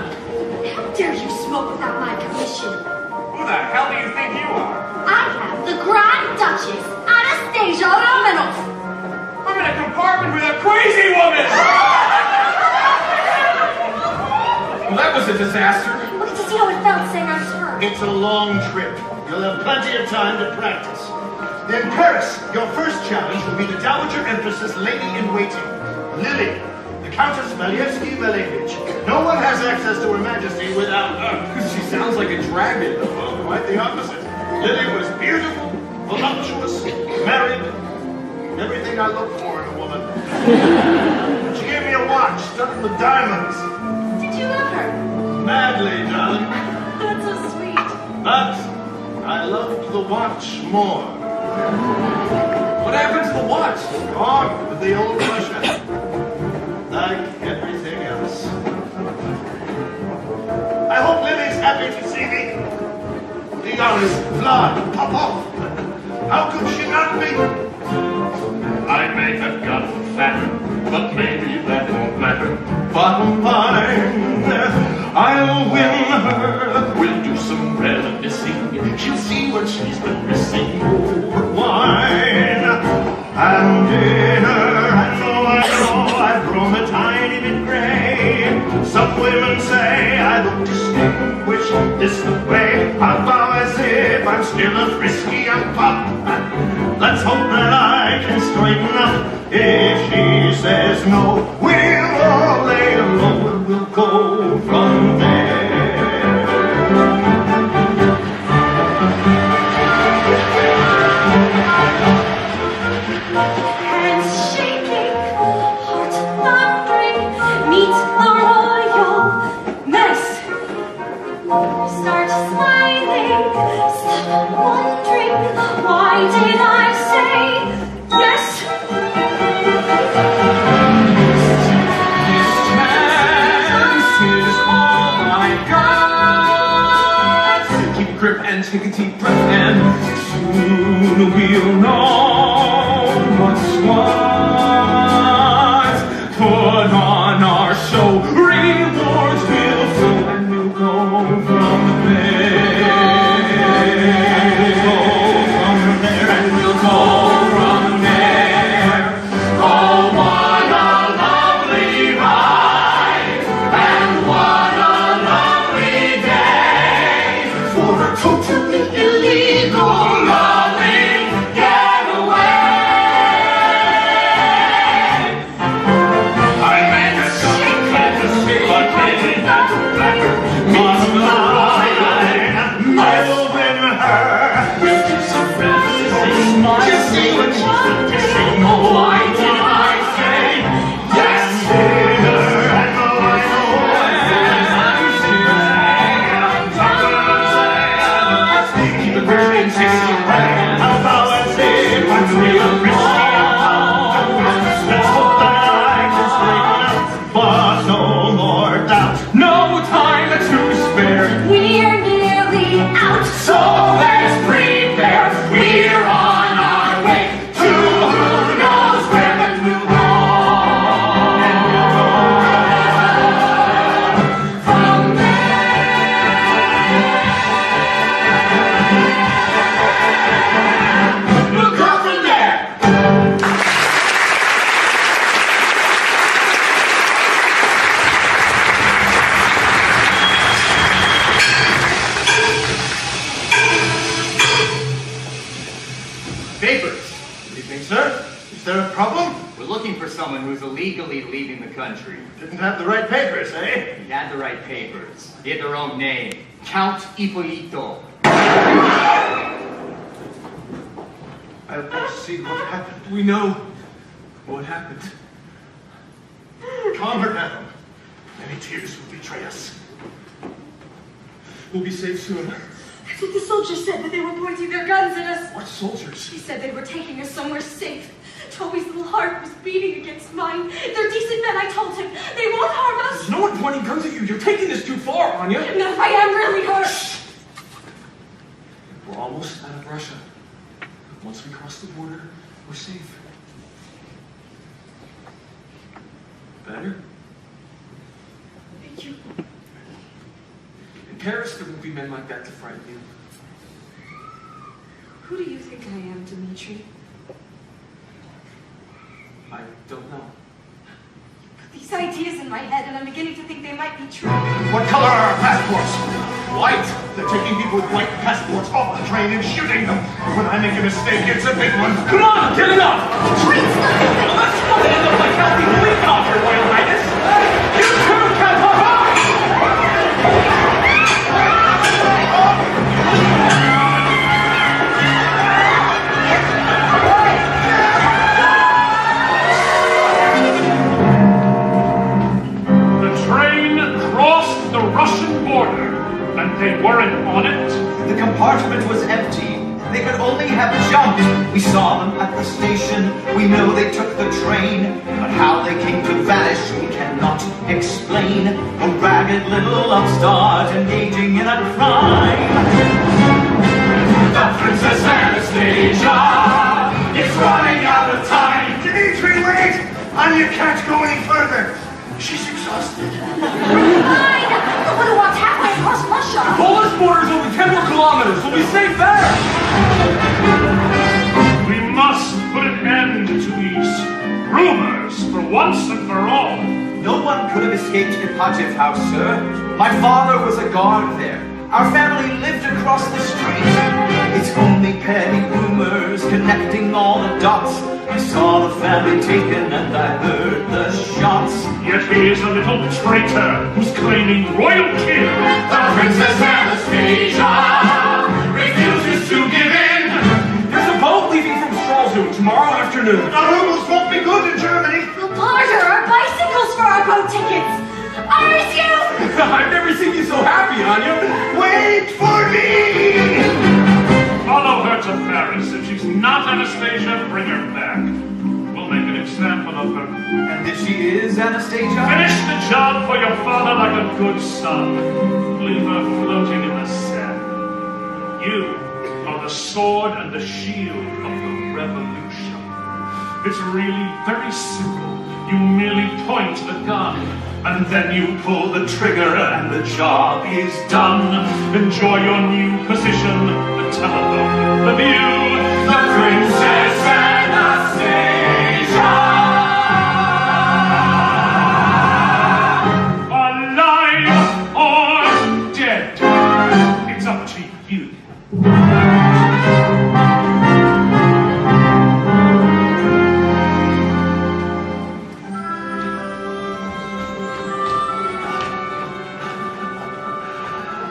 How dare you smoke without my permission? Who the hell do you think you are? I have the Grand Duchess, Anastasia Romanov. I'm in a compartment with a crazy woman! Well, that was a disaster. Look to see how it felt saying I was her. It's a long trip. You'll have plenty of time to practice. In Paris, your first challenge will be the Dowager Empress's lady-in-waiting, Lily, the Countess Malevsky-Malevich. No one has access to Her Majesty without her. She sounds like a dragon. Well, quite the opposite. Lily was beautiful, voluptuous, married, everything I look for in a woman. She gave me a watch studded with diamonds. Did you love her? Madly, darling. That's so sweet. But I loved the watch more. What happened to the watch? Gone with the old Russia. Like everything else. I hope Lily's happy to see me. Leon is Vlad, Popov. How could she not be? I may have gotten fatter, but maybe that won't matter. Bottom line, I'll win her. We'll do some reminiscing. She'll see what she's been missing. Over wine and dinner. And though I know I've grown a tiny bit gray, some women say I look distinguished this way. I vow as if I'm still a frisky young pup. Let's hope that I can straighten up. If she says no, we'll all lay low and we'll go from there. Hands shaking, heart thundering, meet the royal mess. Start smiling, stop wondering, why did I say yes? This chance is all I got. Keep grip and take a deep breath, and soon we'll know what's what. Put on our show, rewards will flow, and we'll go from there. We'll go from there, and we'll go from there. Oh, what a lovely ride, and what a lovely day for a totally illegal loving getaway. I may have gotten fantasy, but maybe that's better. Bottom line, I'll win her. We'll do some reminiscing. Just see what she's been missing. Oh, why did I say yes? Keep it very tasty. How about I say I'm real risky? Let's hope that I can straighten up, but no more doubt. No time to spare. We're nearly out. So let's prepare. We're on our way to who knows where, but we'll go. From there, we'll go from there. Papers. Good evening, sir. Is there a problem? We're looking for someone who's illegally leaving the country. Didn't have the right papers, eh? He had the right papers. They had their own name. Count Ippolito. I want to see what happened. We know what happened. Calm her down. Many tears will betray us. We'll be safe soon. That's what the soldiers said, that they were pointing their guns at us. What soldiers? She said they were taking us somewhere safe. Toby's little heart was beating against mine. They're decent men, I told him. They won't harm us. There's no one pointing guns at you. You're taking this too far, Anya. No, I am really hurt. We're almost out of Russia. Once we cross the border, we're safe. cares if there would be men like that to frighten you? Who do you think I am, Dimitri? I don't know. Put these ideas in my head, and I'm beginning to think they might be true. What color are our passports? White. They're taking people with white passports off the train and shooting them. When I make a mistake, it's a big one. Come on, get it up! Let's not end up like healthy helicopter, Royal Highness! You too, Count Papa! The Russian border, and they weren't on it? The compartment was empty. They could only have jumped. We saw them at the station. We know they took the train. But how they came to vanish, we cannot explain. A ragged little upstart engaging in a crime. The Princess Anastasia is running out of time. Dimitri, wait! Anya can't go any further. She's exhausted. Fine! I would have walked halfway across Russia. Polish border's only 10 more kilometers. We'll be safe there. We must put an end to these rumors for once and for all. No one could have escaped Ipatiev House, sir. My father was a guard there. Our family lived across the street. It's only petty rumors connecting all the dots. I saw the family taken and I heard the shots. Yet he is a little traitor who's claiming royal kill. The Princess Anastasia refuses to give in. There's a boat leaving from Stralsund tomorrow afternoon. Our rubles won't be good in Germany. We'll barter our bicycles for our boat tickets. Ours, you! I've never seen you so happy, Anya. Wait for me! Follow her to Paris. If she's not Anastasia, bring her back. We'll make an example of her. And if she is Anastasia? Finish the job for your father like a good son. Leave her floating in the sand. You are the sword and the shield of the revolution. It's really very simple. You merely point the gun, and then you pull the trigger, and the job is done. Enjoy your new position, the telephone, the view, the Princess Anastasia. Alive or dead, it's up to you.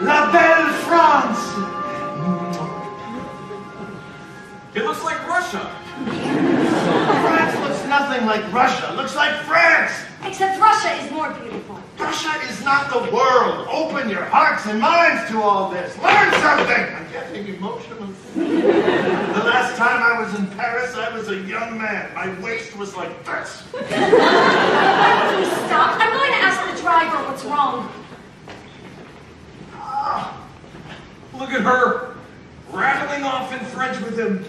La belle France! It looks like Russia. France looks nothing like Russia. Looks like France! Except Russia is more beautiful. Russia is not the world. Open your hearts and minds to all this. Learn something! I'm getting emotional. The last time I was in Paris, I was a young man. My waist was like this. Please stop. I'm going to ask the driver what's wrong. Look at her, rattling off in French with him.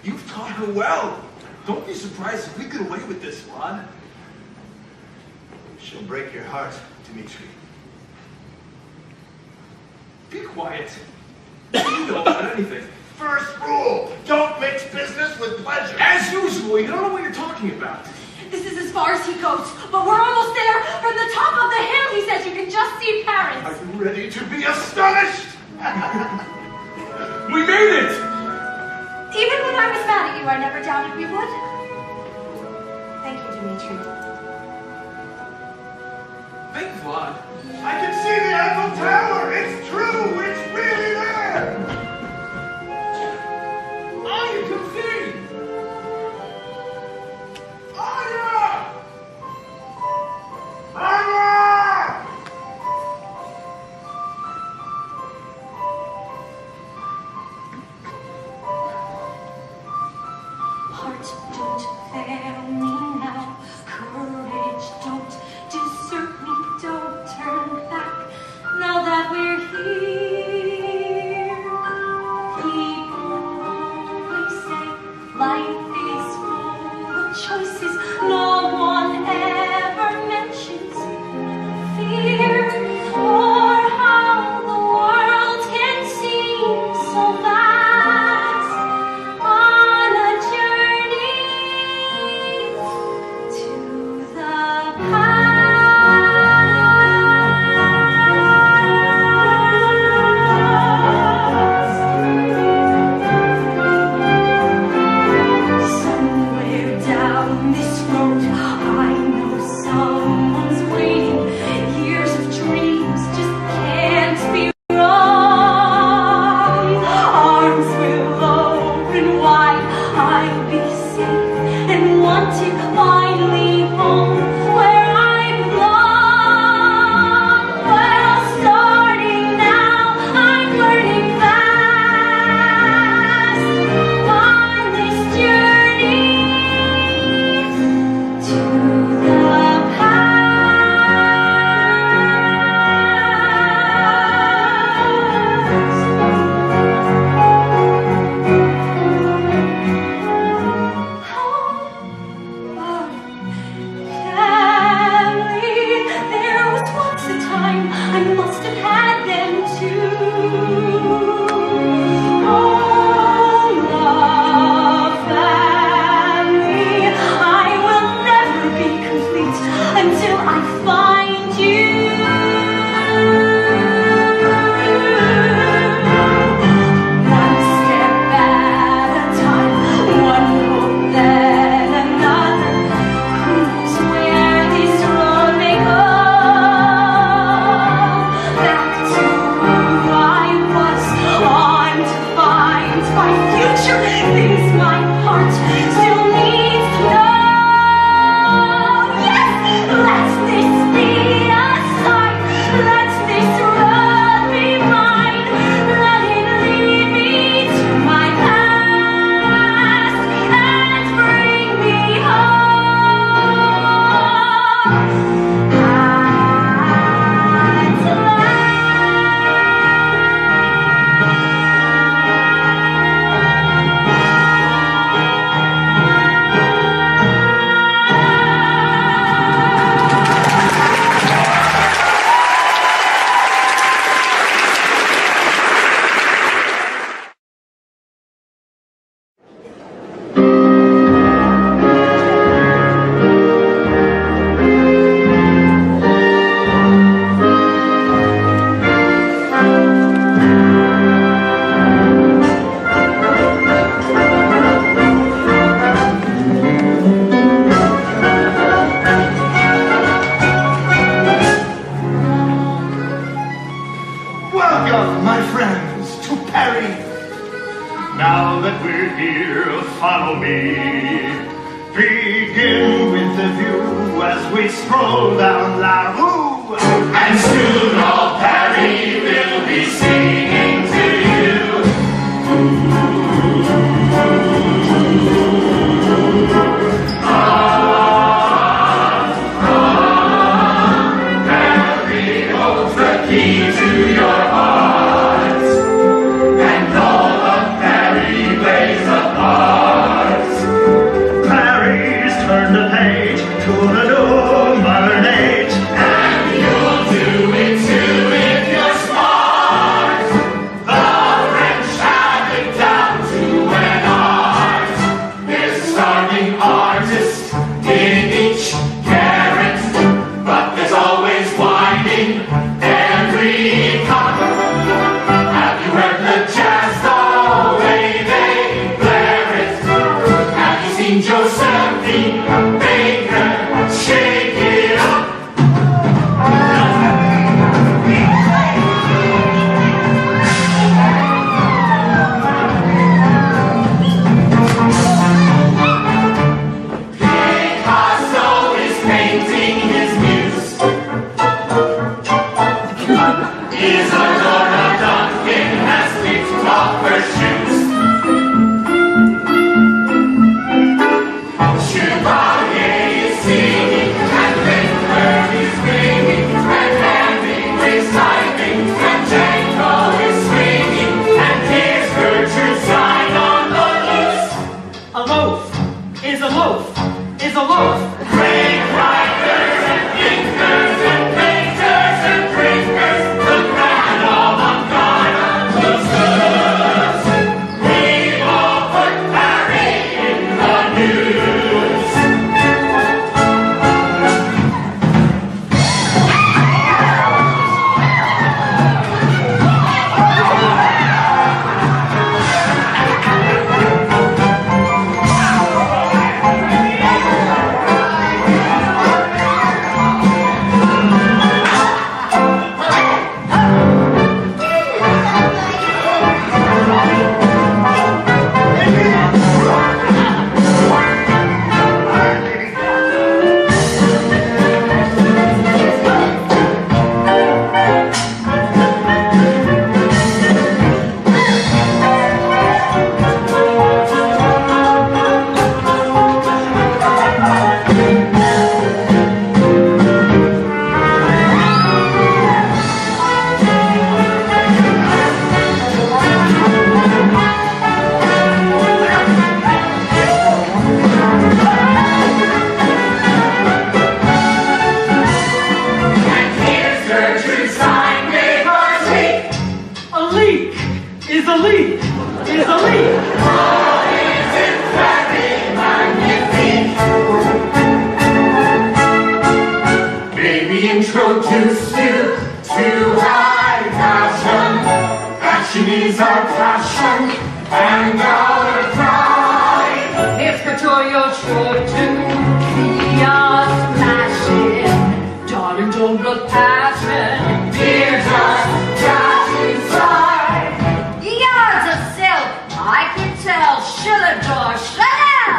You've taught her well. Don't be surprised if we get away with this, Rod. She'll break your heart, Dimitri. Be quiet. You know about anything. First rule, don't mix business with pleasure. As usual, you don't know what you're talking about. This is as far as he goes, but we're almost there. From the top of the hill, he says you can just see Paris. Are you ready to be astonished? We made it! Even when I was mad at you, I never doubted we would. Thank you, Dimitri. Thanks, Rod. I can see the Eiffel Tower. It's true. It's really there. Oh, you can see! Anya! Anya! Heart, don't fail me now. Courage, don't desert me. Don't turn back. Now that friends, to Perry. Now that we're here, follow me. Begin with the view as we stroll down La Rue. And soon all Paris will be singing to you. Paris holds the key to your heart, and all of Paris plays a part. Paris turned the page to the new modern age. And you'll do it too if you're smart. The French have it down to an art. There's a starving artist in each carrot, but there's always winding every cup. Have you heard the jazz, the way they blare it? Have you seen Josephine Baker shake it up? Picasso is painting his muse. Isadora Duncan has picked off her shoes. Chevalier is singing, and Lindbergh is ringing, and Hemingway's typing, and Django is swinging, and here's Gertrude's sign on the loose. A loaf is a loaf is a loaf. Great writers and thinkers and painters and drinkers, the grand avant-garde boosters. We all put Paris in the news. And here's Gertrude's sign with her tweet. A leak is a leak is a leak. Oh, isn't Paris magnifique? Baby introduced you to high fashion. Fashion is our passion and our pride. If couture you're sure to be a smashing, darling, don't look past it. Dear, just dash inside. Yards of silk, I can tell. Chillador, Chanel.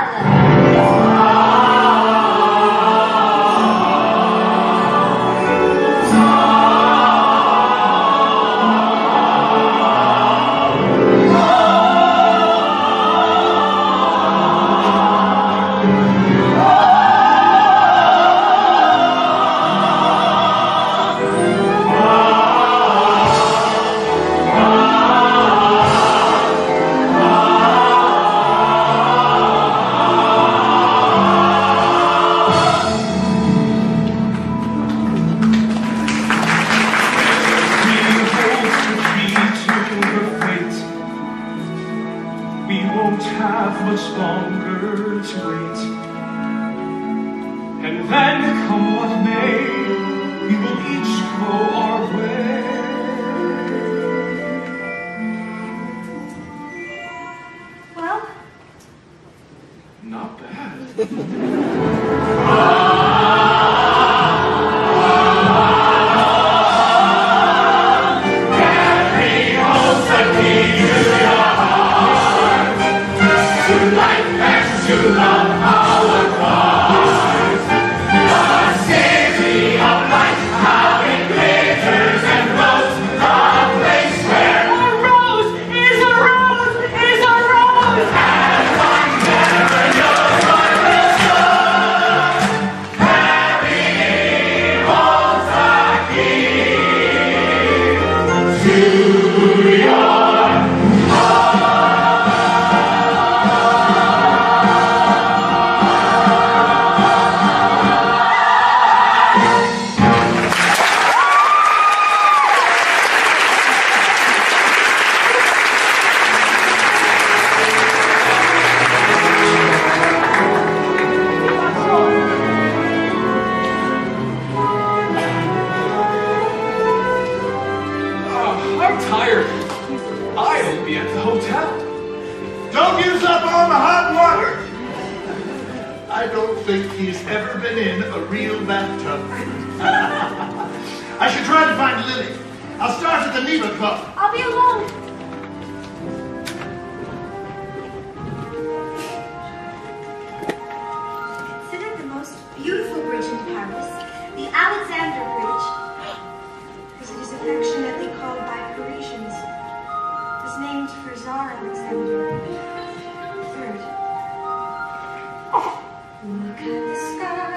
We won't have much longer to wait. And then, come what may, we will each go our way. Well, Not bad. Paris holds tired. I'll be at the hotel. Don't use up all the hot water. I don't think he's ever been in a real bathtub. I should try to find Lily. I'll start at the Neva Club. I'll be alone. Considered the most beautiful bridge in Paris, the Alexander Bridge, as it is affectionately called by Parisians, was named for Tsar Alexander III. Look at the sky,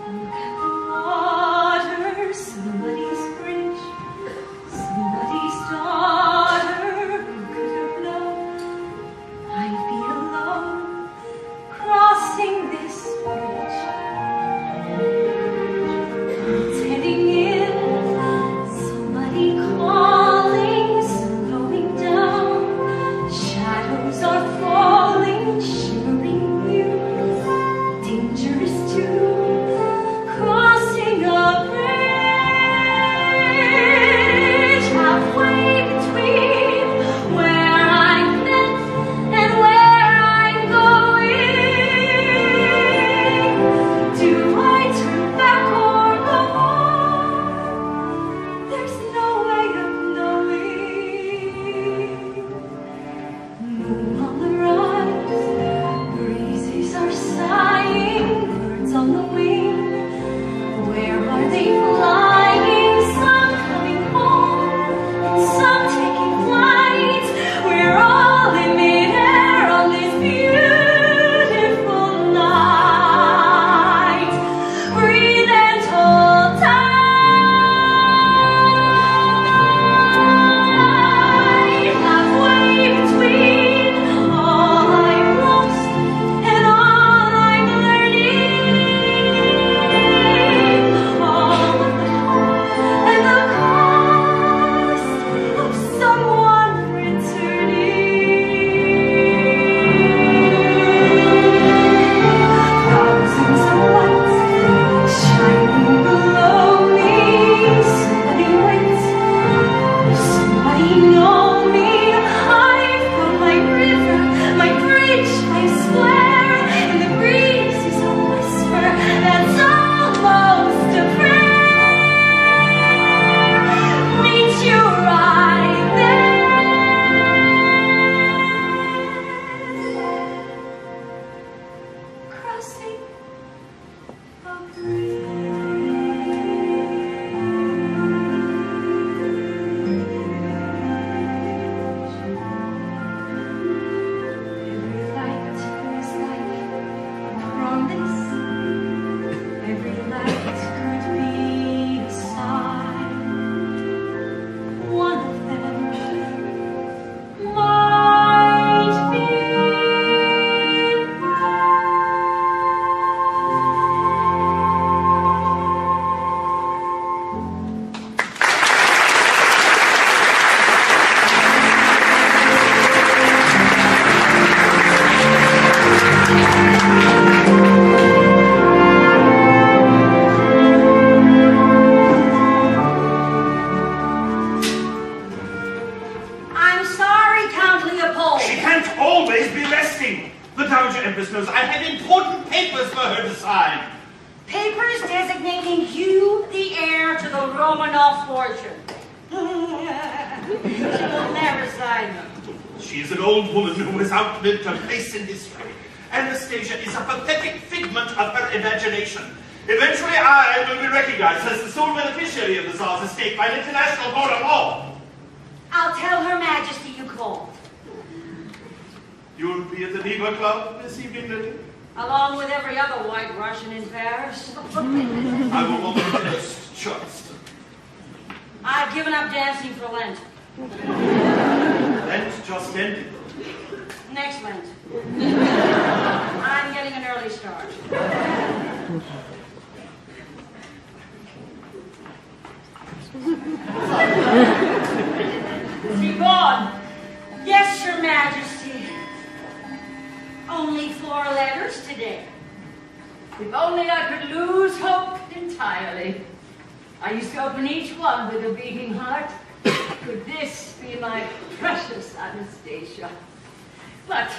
look at the water, somebody's bridge, somebody's daughter. Who could have known I'd be alone crossing this bridge? It's heading in, somebody calling, sun going down, shadows are falling, shimmering blue. Dangerous too, crossing a bridge halfway between where I've been and where I'm going. Do I turn back or go on? There's no way of knowing. Moon on the rise, breezes are sighing, birds on the wing. Where are they flying? Some coming home, and some taking flight. We're all in midair on this beautiful night. Breathe and hold tight. Halfway between all I've lost and all I'm learning, all of the hope and the cost of someone returning. Thousands of lights shining below me. Somebody waits, somebody know me. I've got my river, my bridge, my square, and the breeze is a whisper that's almost a prayer. Meet you right there, crossing a bridge. Every light is like a promise. Every light could be a sign. One of them might be I'm sorry, Count Leopold. She can't always be resting. The Dowager Empress knows I have important papers for her to sign. Papers designating you the heir to the Romanov fortune. She will never sign them. She is an old woman who has outlived her place in history. Anastasia is a pathetic figment of her imagination. Eventually, I will be recognized as the sole beneficiary of the Tsar's estate by an international court of law. I'll tell Her Majesty you called. You'll be at the Neva Club this evening, Lily? Along with every other white Russian in Paris. I will want the best choice. I've given up dancing for Lent. Lent just ended. Next Lent. I'm getting an early start. Begone. Yes, Your Majesty. Only 4 letters today. If only I could lose hope entirely. I used to open each one with a beating heart Could this be my precious Anastasia? But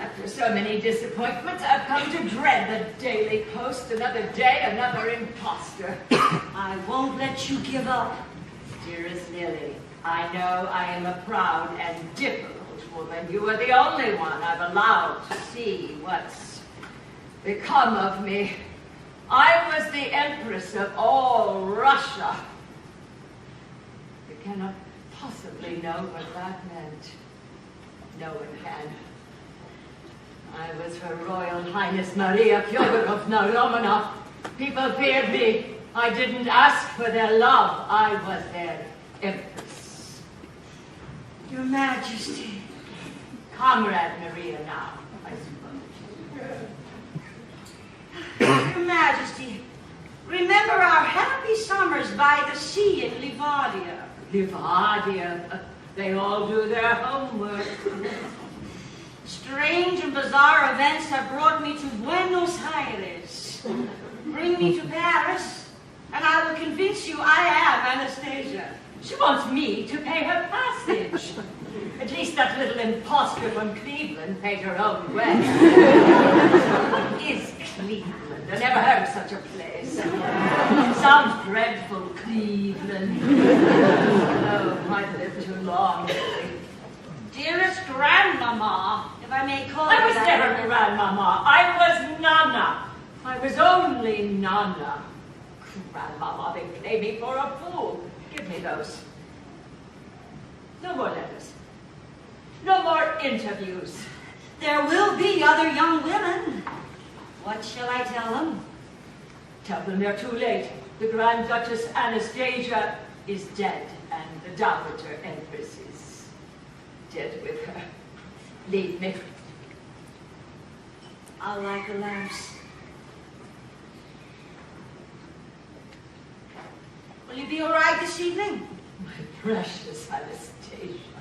after so many disappointments, I've come to dread the Daily Post. Another day, another imposter. I won't let you give up. Dearest Lily, I know I am a proud and difficult woman. You are the only one I've allowed to see what's become of me. I was the Empress of all Russia. You cannot possibly know what that meant. No one can. I was Her Royal Highness Maria Fyodorovna Romanov. People feared me. I didn't ask for their love. I was their Empress. Your Majesty. Comrade Maria now, I suppose. Your Majesty, remember our happy summers by the sea in Livadia. Livadia, they all do their homework. Strange and bizarre events have brought me to Buenos Aires. Bring me to Paris, and I will convince you I am Anastasia. She wants me to pay her passage. At least that little imposter from Cleveland paid her own way. What is Cleveland? I never heard of such a place. Sounds dreadful, Cleveland. Oh, I've lived too long. Dearest grandmama, if I may call I you was that. never grandmama. I was Nana. I was only Nana. Grandmama, they play me for a fool. Give me those. No more letters. No more interviews. There will be other young women. What shall I tell them? Tell them they're too late. The Grand Duchess Anastasia is dead, and the Dowager Empress is dead with her. Leave me. I'll light the lamps. Will you be all right this evening? My precious Anastasia.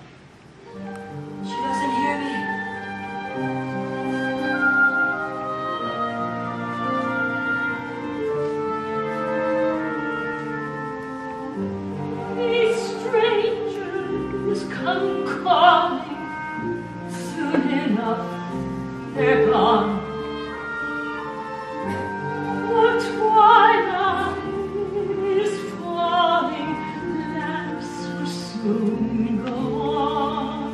She doesn't hear me. These strangers come calling. Soon enough, they're gone. The twilight is falling. Lamps will soon go on.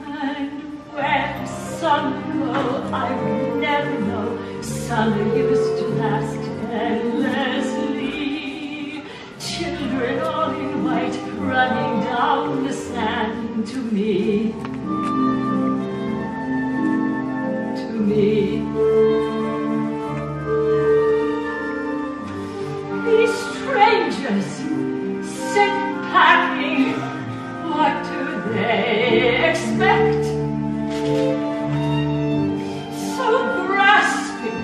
And where the sun go, I will never know. Summer used to last endlessly. Children all in white running down the sand to me. To me. These strangers sit packing. What do they expect? So grasping,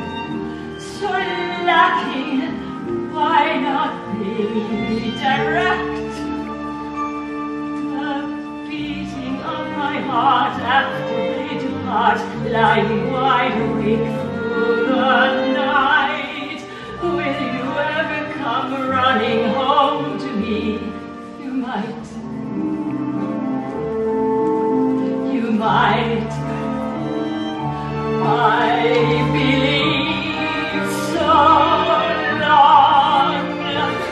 so lacking. Why not be direct? The beating of my heart after they depart, lying wide awake through the night. Will you ever come running home to me? You might. You might. I believe so.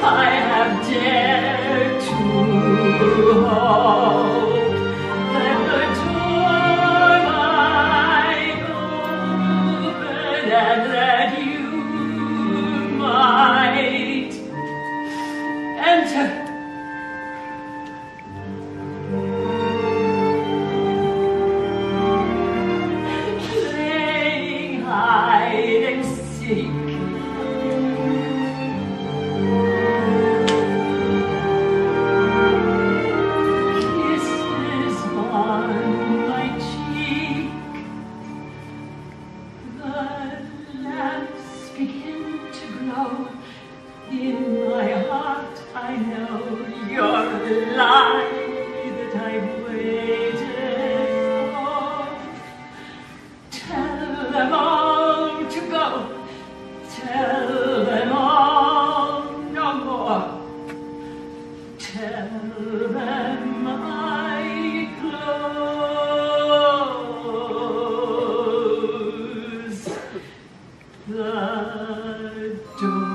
I have dared to hope that the door might open and that you might enter. Playing hide and seek. Tell them I close the door.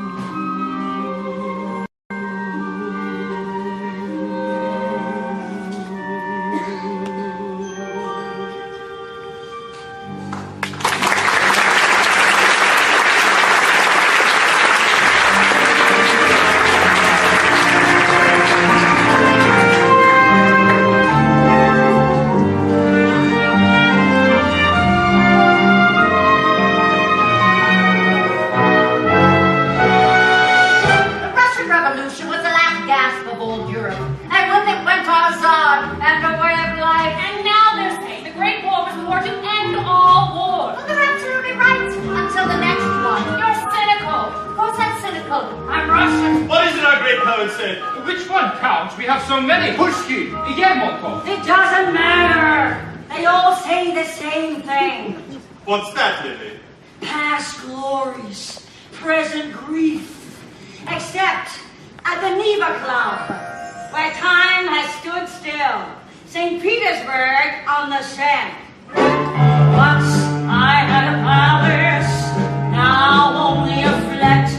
Which one counts? We have so many. Pushki, Yermolkov. It doesn't matter. They all say the same thing. What's that, Lily? Past glories, present grief. Except at the Neva Club, where time has stood still. St. Petersburg on the Seine. Once I had a palace, now only a flat.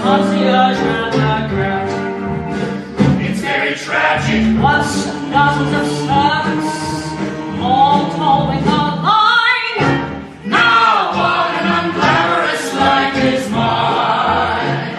Concierge and a grat. It's very tragic. Once dozens of servants, all towing the line. Now what an unglamorous life is mine.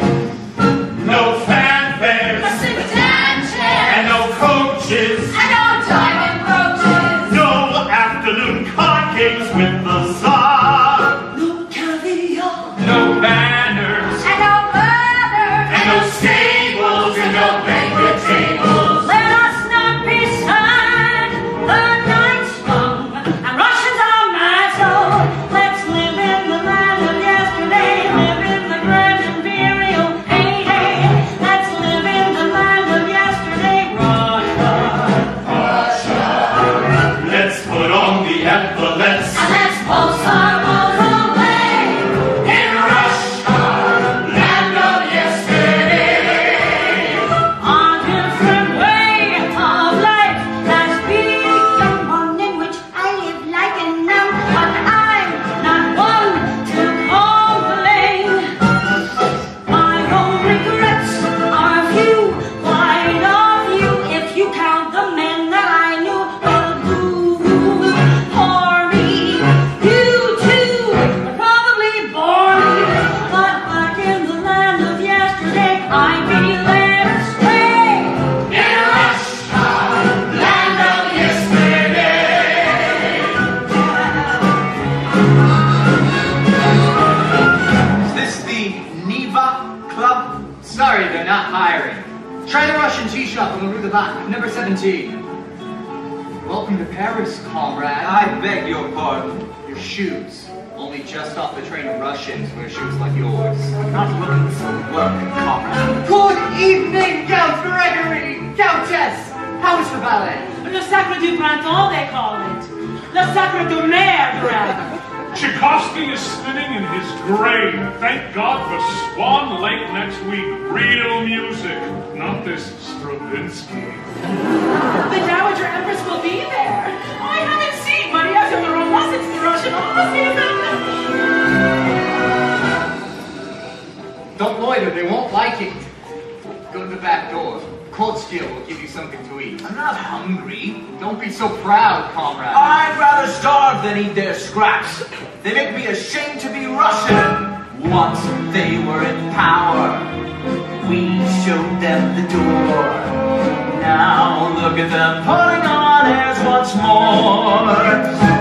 No fanfares, A sedan chair, and no coaches, and no diamond brooches. No afternoon card games with the Tsar. No caviar, no banners, and no banners, and no stables, and no banquet tables. Let us not be sad. The night's young, and Russians are mad, so let's live in the land of yesterday. Live in the grand imperial heyday. Let's live in the land of yesterday, Russia. Let's put on the epaulets. And let's pulse our woes away. In Russia, land of yesterday. A different way of life has begun, one in which I live like a nun, but I'm not one to complain. My own regrets are few, quite a few, if you count the men that I knew. But boo for me, you too were probably born, but back in the land of yesterday, I'd be led astray. In Russia, land of yesterday. Is this the Neva Club? Sorry, they're not hiring. Try the Russian tea shop on the Rue de Bac, number 17. Welcome to Paris, comrade. I beg your pardon. Your shoes. Only just off the train of Russians wear shoes like yours. I'm not looking for work, comrade. Good evening, Count Gregory! Countess! How is the ballet? Le Sacre du Printemps, they call it. Le Sacre du Merde, rather. Tchaikovsky is spinning in his grave. Thank God for Swan Lake next week. Real music, not this Stravinsky. The Dowager Empress will be there. I haven't seen Maria Feodorovna since the Russian opera season. Don't loiter, they won't like it. Go to the back door. Kotskia will give you something to eat. I'm not hungry. Don't be so proud, comrade. I'd rather starve than eat their scraps. They make me ashamed to be Russian. Once they were in power, we showed them the door. Now look at them putting on airs once more.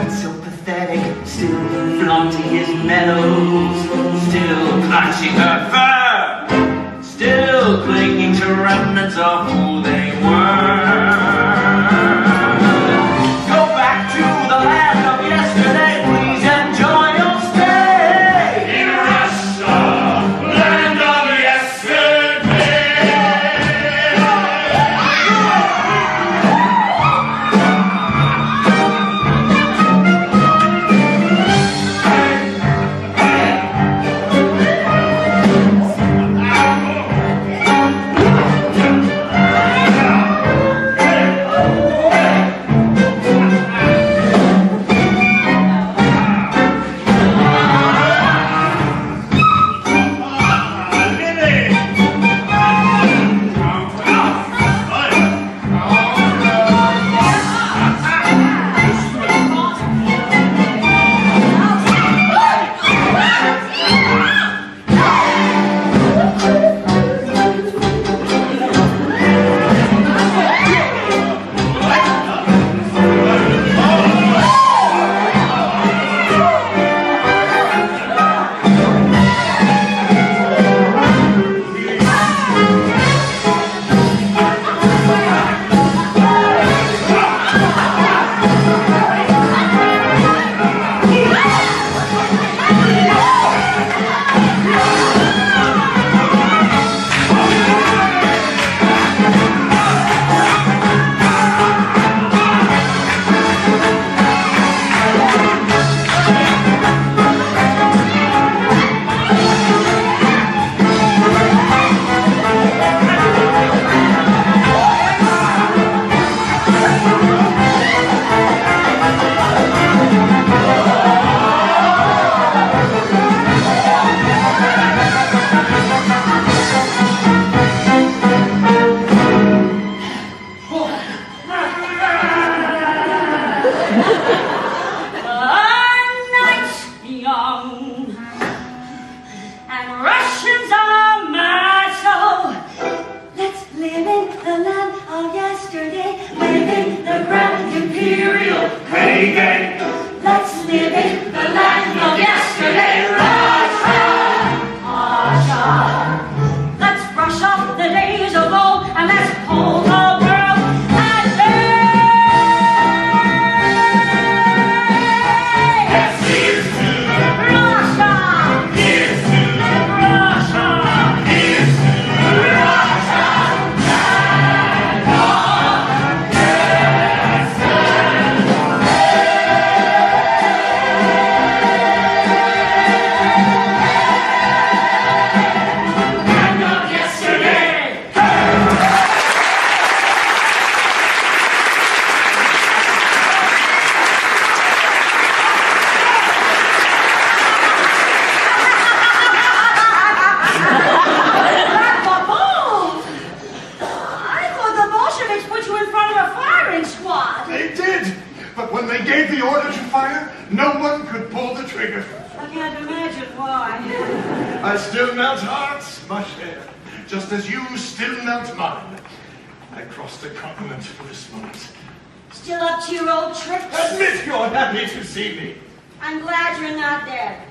It's so pathetic, still flaunting his medals, still clutching her fur. Still clinging to remnants of who they were. Go back to the land of yesterday, please enjoy your stay. In Russia, land of yesterday. they gave the order to fire, no one could pull the trigger. I can't imagine why. I still melt hearts, ma chère, just as you still melt mine. I crossed the continent for this moment. Still up to your old tricks? Admit you're happy to see me. I'm glad you're not dead.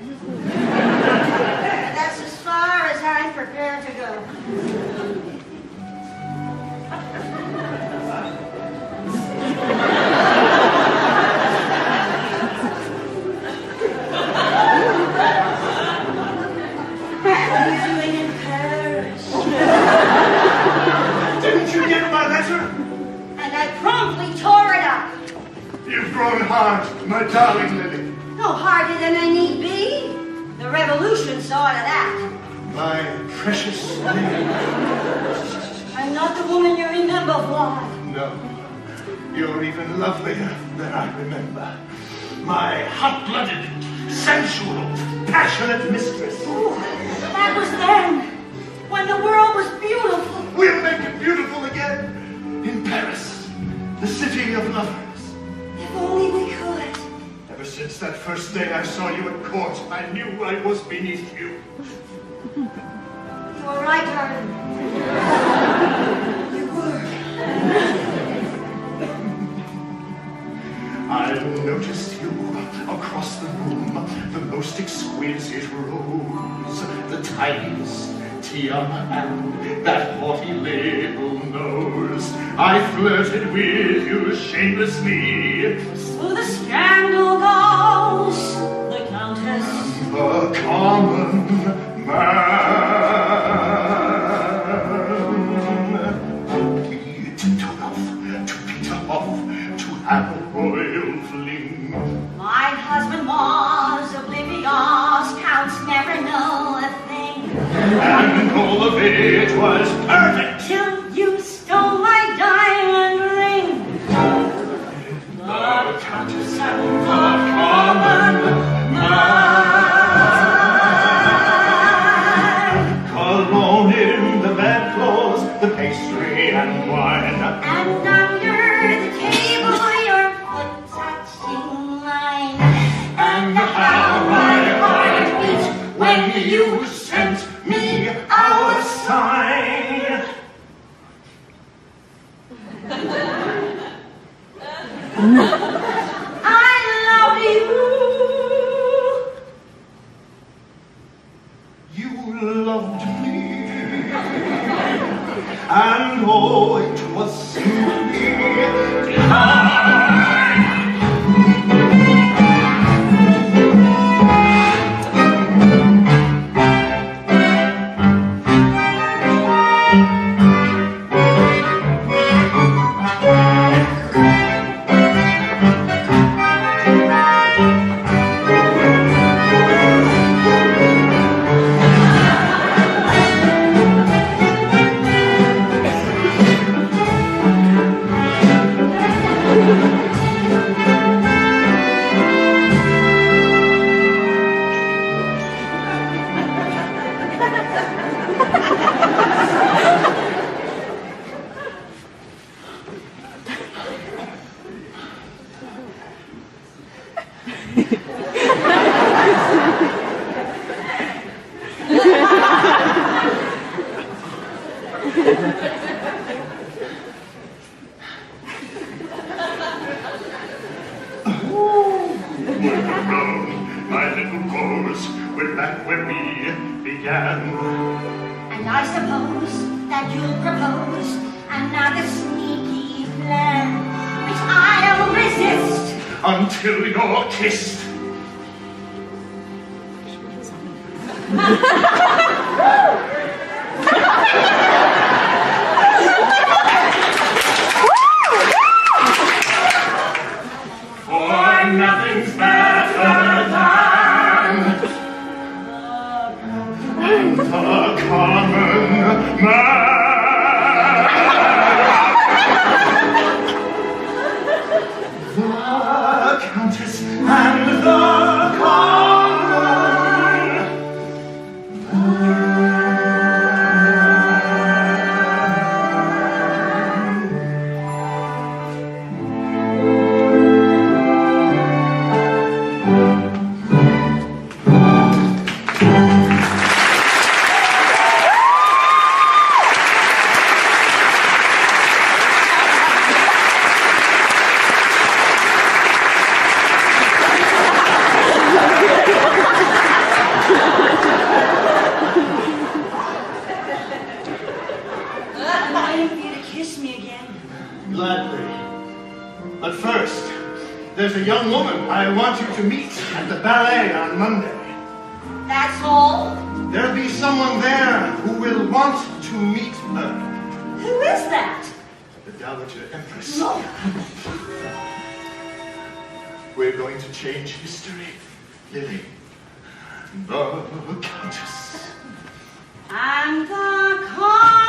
That's as far as I'm prepared to go. What are you doing in Paris? Didn't you get my letter? And I promptly tore it up. You've grown hard, my darling Lily. No harder than I need be. The revolution saw to that. My precious Lily. I'm not the woman you remember, why? No, you're even lovelier than I remember. My hot-blooded, sensual, passionate mistress. Ooh, that was then, when the world was beautiful. We'll make it beautiful again in Paris, the city of lovers. If only we could. Ever since that first day I saw you at court, I knew I was beneath you. You were right, darling. You were. I've noticed you across the room, the most exquisite rose, the tiniest tiara, and that haughty little nose. I flirted with you shamelessly. So the scandal goes, the Countess. The common man. We tiptoed off to Peter Hoff to have a royal fling. My husband was oblivious, counts never know a thing. And all of it was perfect. Till you stole my diamond ring. The Countess and the common man. Cologne in the bedclothes, the pastry and wine. And under the table your foot touching mine. And how my heart beat when you sent me our sign. I love you. You loved me, and oh, it was simply divine. My little rose, we're back where we began. And I suppose that you'll propose another sneaky plan, which I'll resist Until you're kissed. For nothing's better than the common man. The Countess and the common man. Gladly. But first, there's a young woman I want you to meet at the ballet on Monday. That's all? There'll be someone there who will want to meet her. Who is that? The Dowager Empress. No. We're going to change history, Lily. The Countess. And the common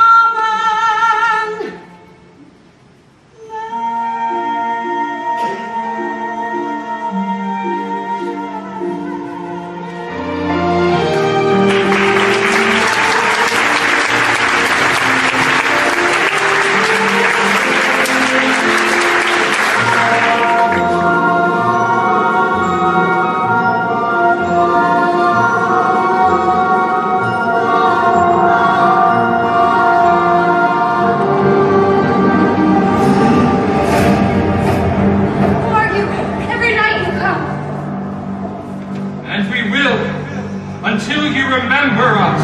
until you remember us.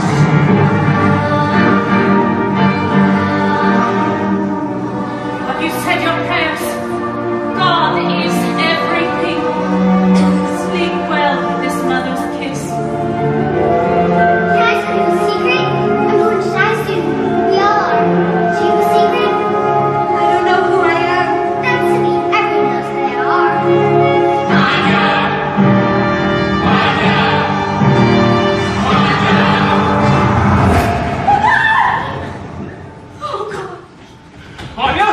Have you said your prayers? God is everything. Sleep well with this mother's kiss. Can I tell you a secret? I'm going to die soon. We all are. Do you have a secret? I don't know who I am. That's silly. Everyone knows who they are. Oh God! Anya?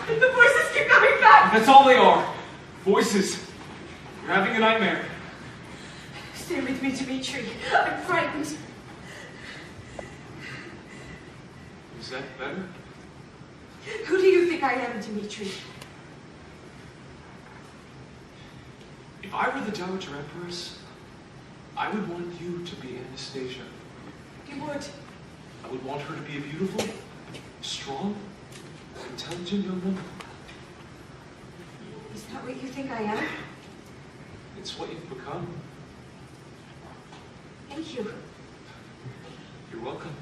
The voices keep coming back! That's all they are. Voices. You're having a nightmare. Stay with me, Dimitri. I'm frightened. Is that better? Who do you think I am, Dimitri? If I were the Dowager Empress, I would want you to be Anastasia. You would. I would want her to be a beautiful, strong, intelligent young woman. Is that what you think I am? It's what you've become. Thank you. You're welcome.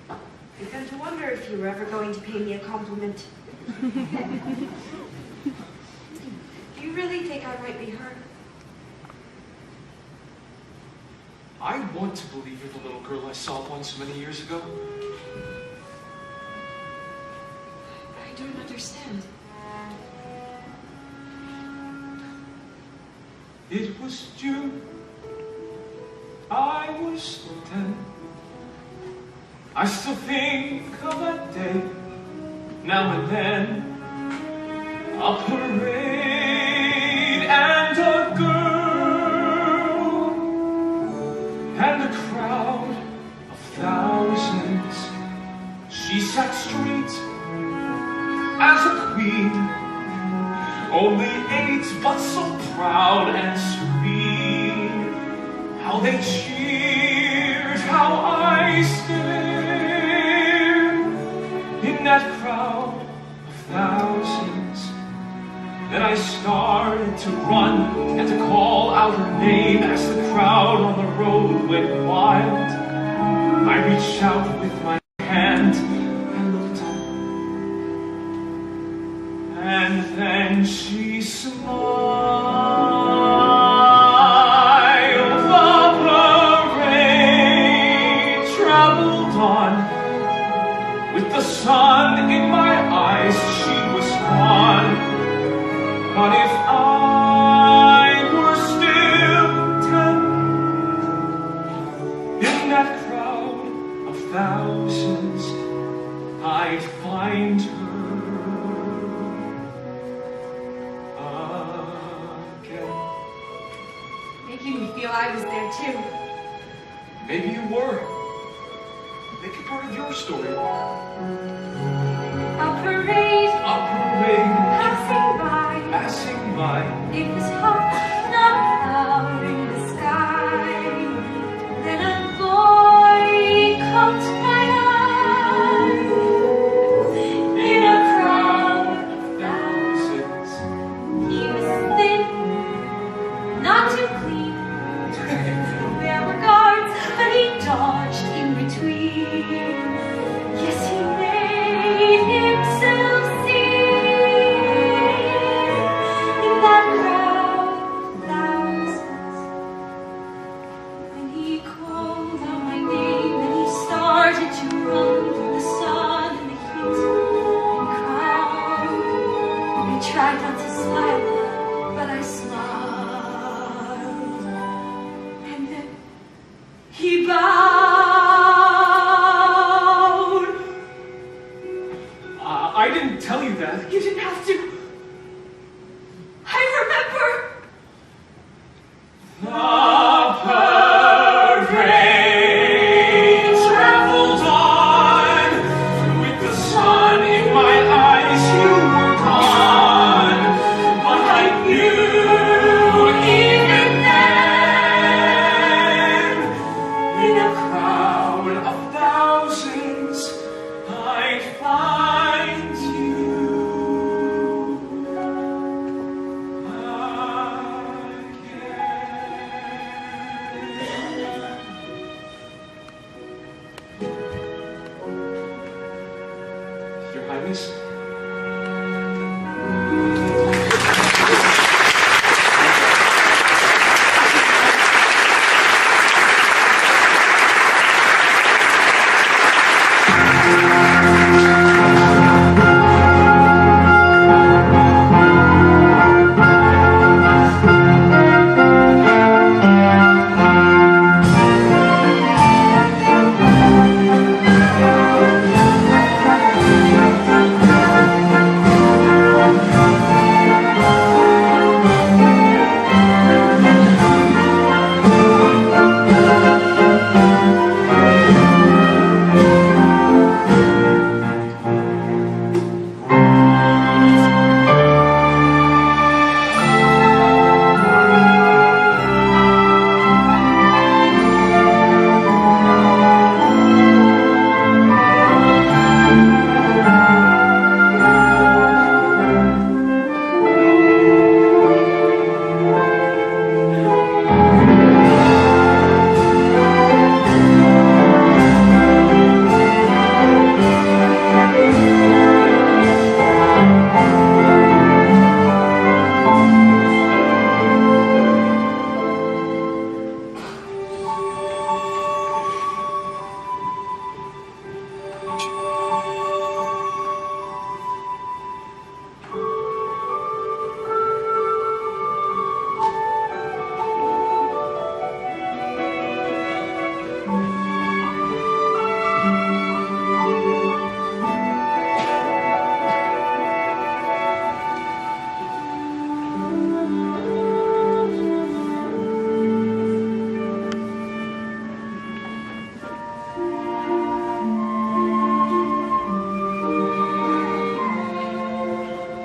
I've begun to wonder if you were ever going to pay me a compliment. Do you really think I might be her? I want to believe you're the little girl I saw once many years ago. I don't understand. It was June. I was 10. I still think of that day, now and then. A parade and a girl, and a crowd of thousands. She sat straight as a queen, only 8, but so proud and serene. How they cheered, how I stared in that crowd of thousands. Then I started to run and to call out her name as the crowd on the road went wild. I reached out with my hand and looked up, and then she smiled. With the sun in my eyes, she was gone. But if I were still 10, in that crowd of thousands, I'd find her again. Making me feel I was there too. Maybe you were. Make it part of your story. A parade Passing by. It was hot, not a cloud in the sky. Then a boy caught my eye. In a crowd of thousands, he was thin, not too clean. There were guards, but he dodged in between. Yes, he made himself You didn't have to. I remember. The parade traveled on. With the sun in my eyes, you were gone. But I knew even then, in a crowd of thousands, I'd find you. Your Highness?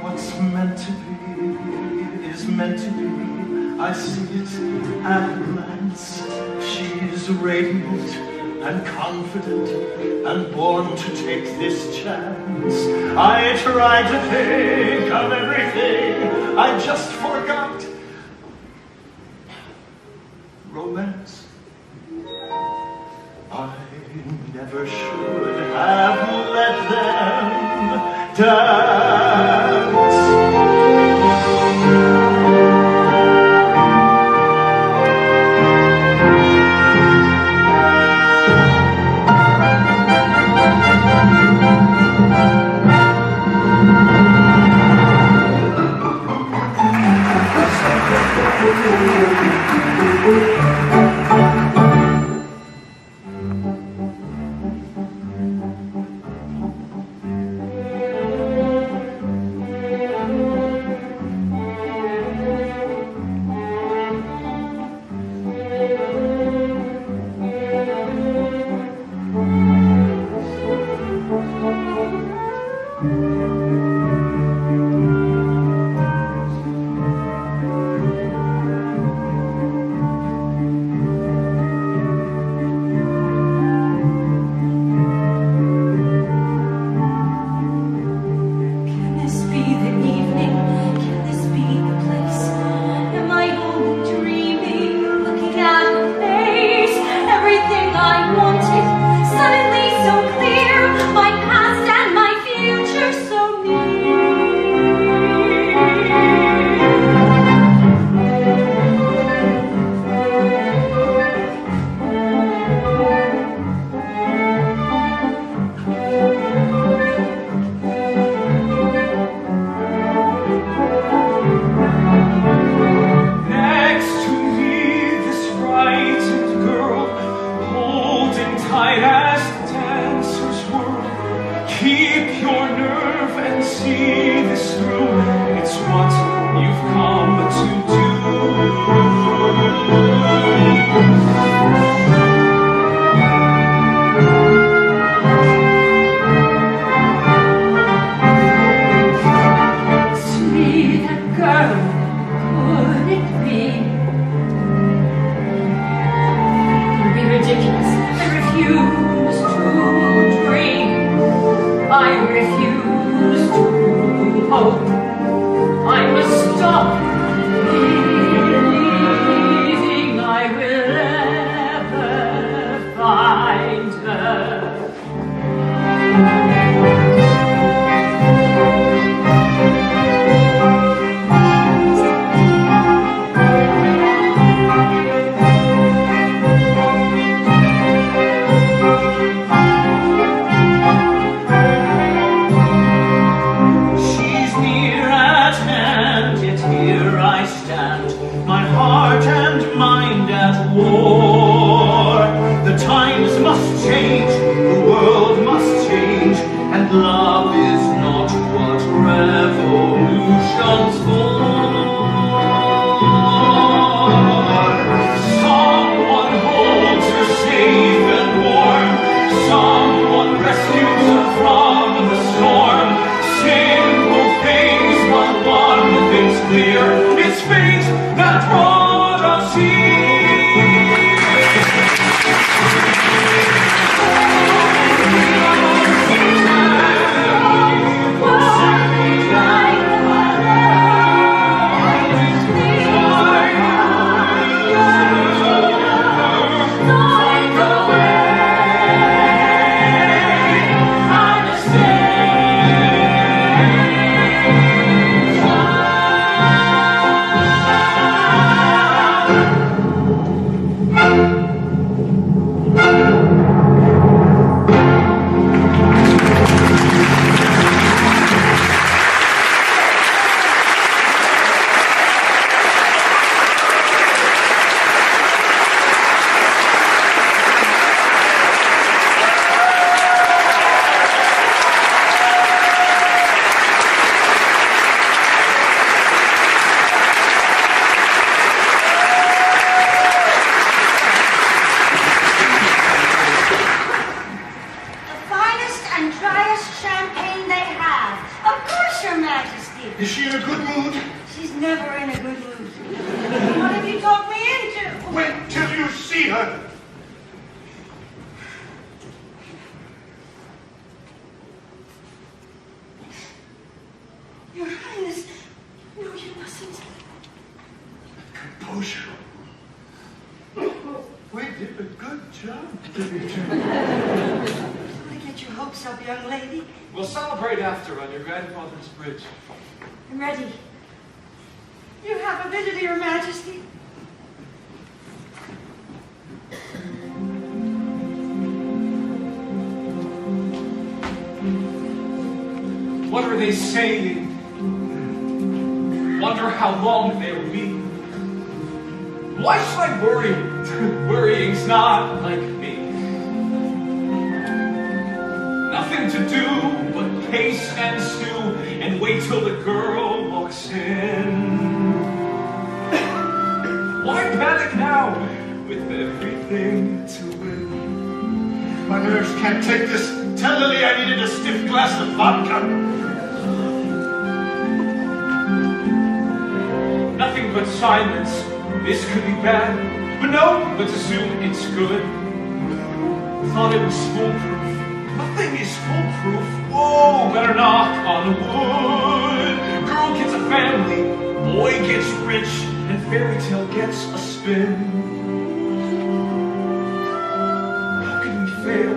What's meant to be is meant to be. I see it at a glance. She's radiant and confident and born to take this chance. I tried to think of everything I just forgot. Romance. I never should have let them dance. Keep your nerve and see this us through. It's what you've come to do. See that girl, could it be? It would be ridiculous. I refuse to dream. I refuse to hope. I must stop believing I will ever find her. She's near at hand, yet here I stand, my heart and mind at war. The times must change, the world must change, and love is not what revolution's for. Someone holds her safe and warm, someone rescues her from the storm. Simple things, but one thing's clear, it's fate that brought us here. The finest and driest champagne they have. Of course, Your Majesty. Is she in a good mood? She's never in a good mood. What have you talked me into? Wait till you see her. Your Highness, no, you mustn't. Composure. We did a good job. Don't I get your hopes up, young lady? We'll celebrate after on your grandfather's bridge. I'm ready. You have a visit, Your Majesty. What are they saying? Wonder how long they'll be. Why should I worry? Worrying's not like me. Nothing to do but pace and stew and wait till the girl walks in. Why panic now with everything to win? My nerves can't take this. Tell Lily I needed a stiff glass of vodka. Nothing but silence. This could be bad, but no, let's assume it's good. Thought it was foolproof. Nothing is foolproof. Whoa, better knock on wood. Girl gets a family, boy gets rich, and fairy tale gets a spin. How can we fail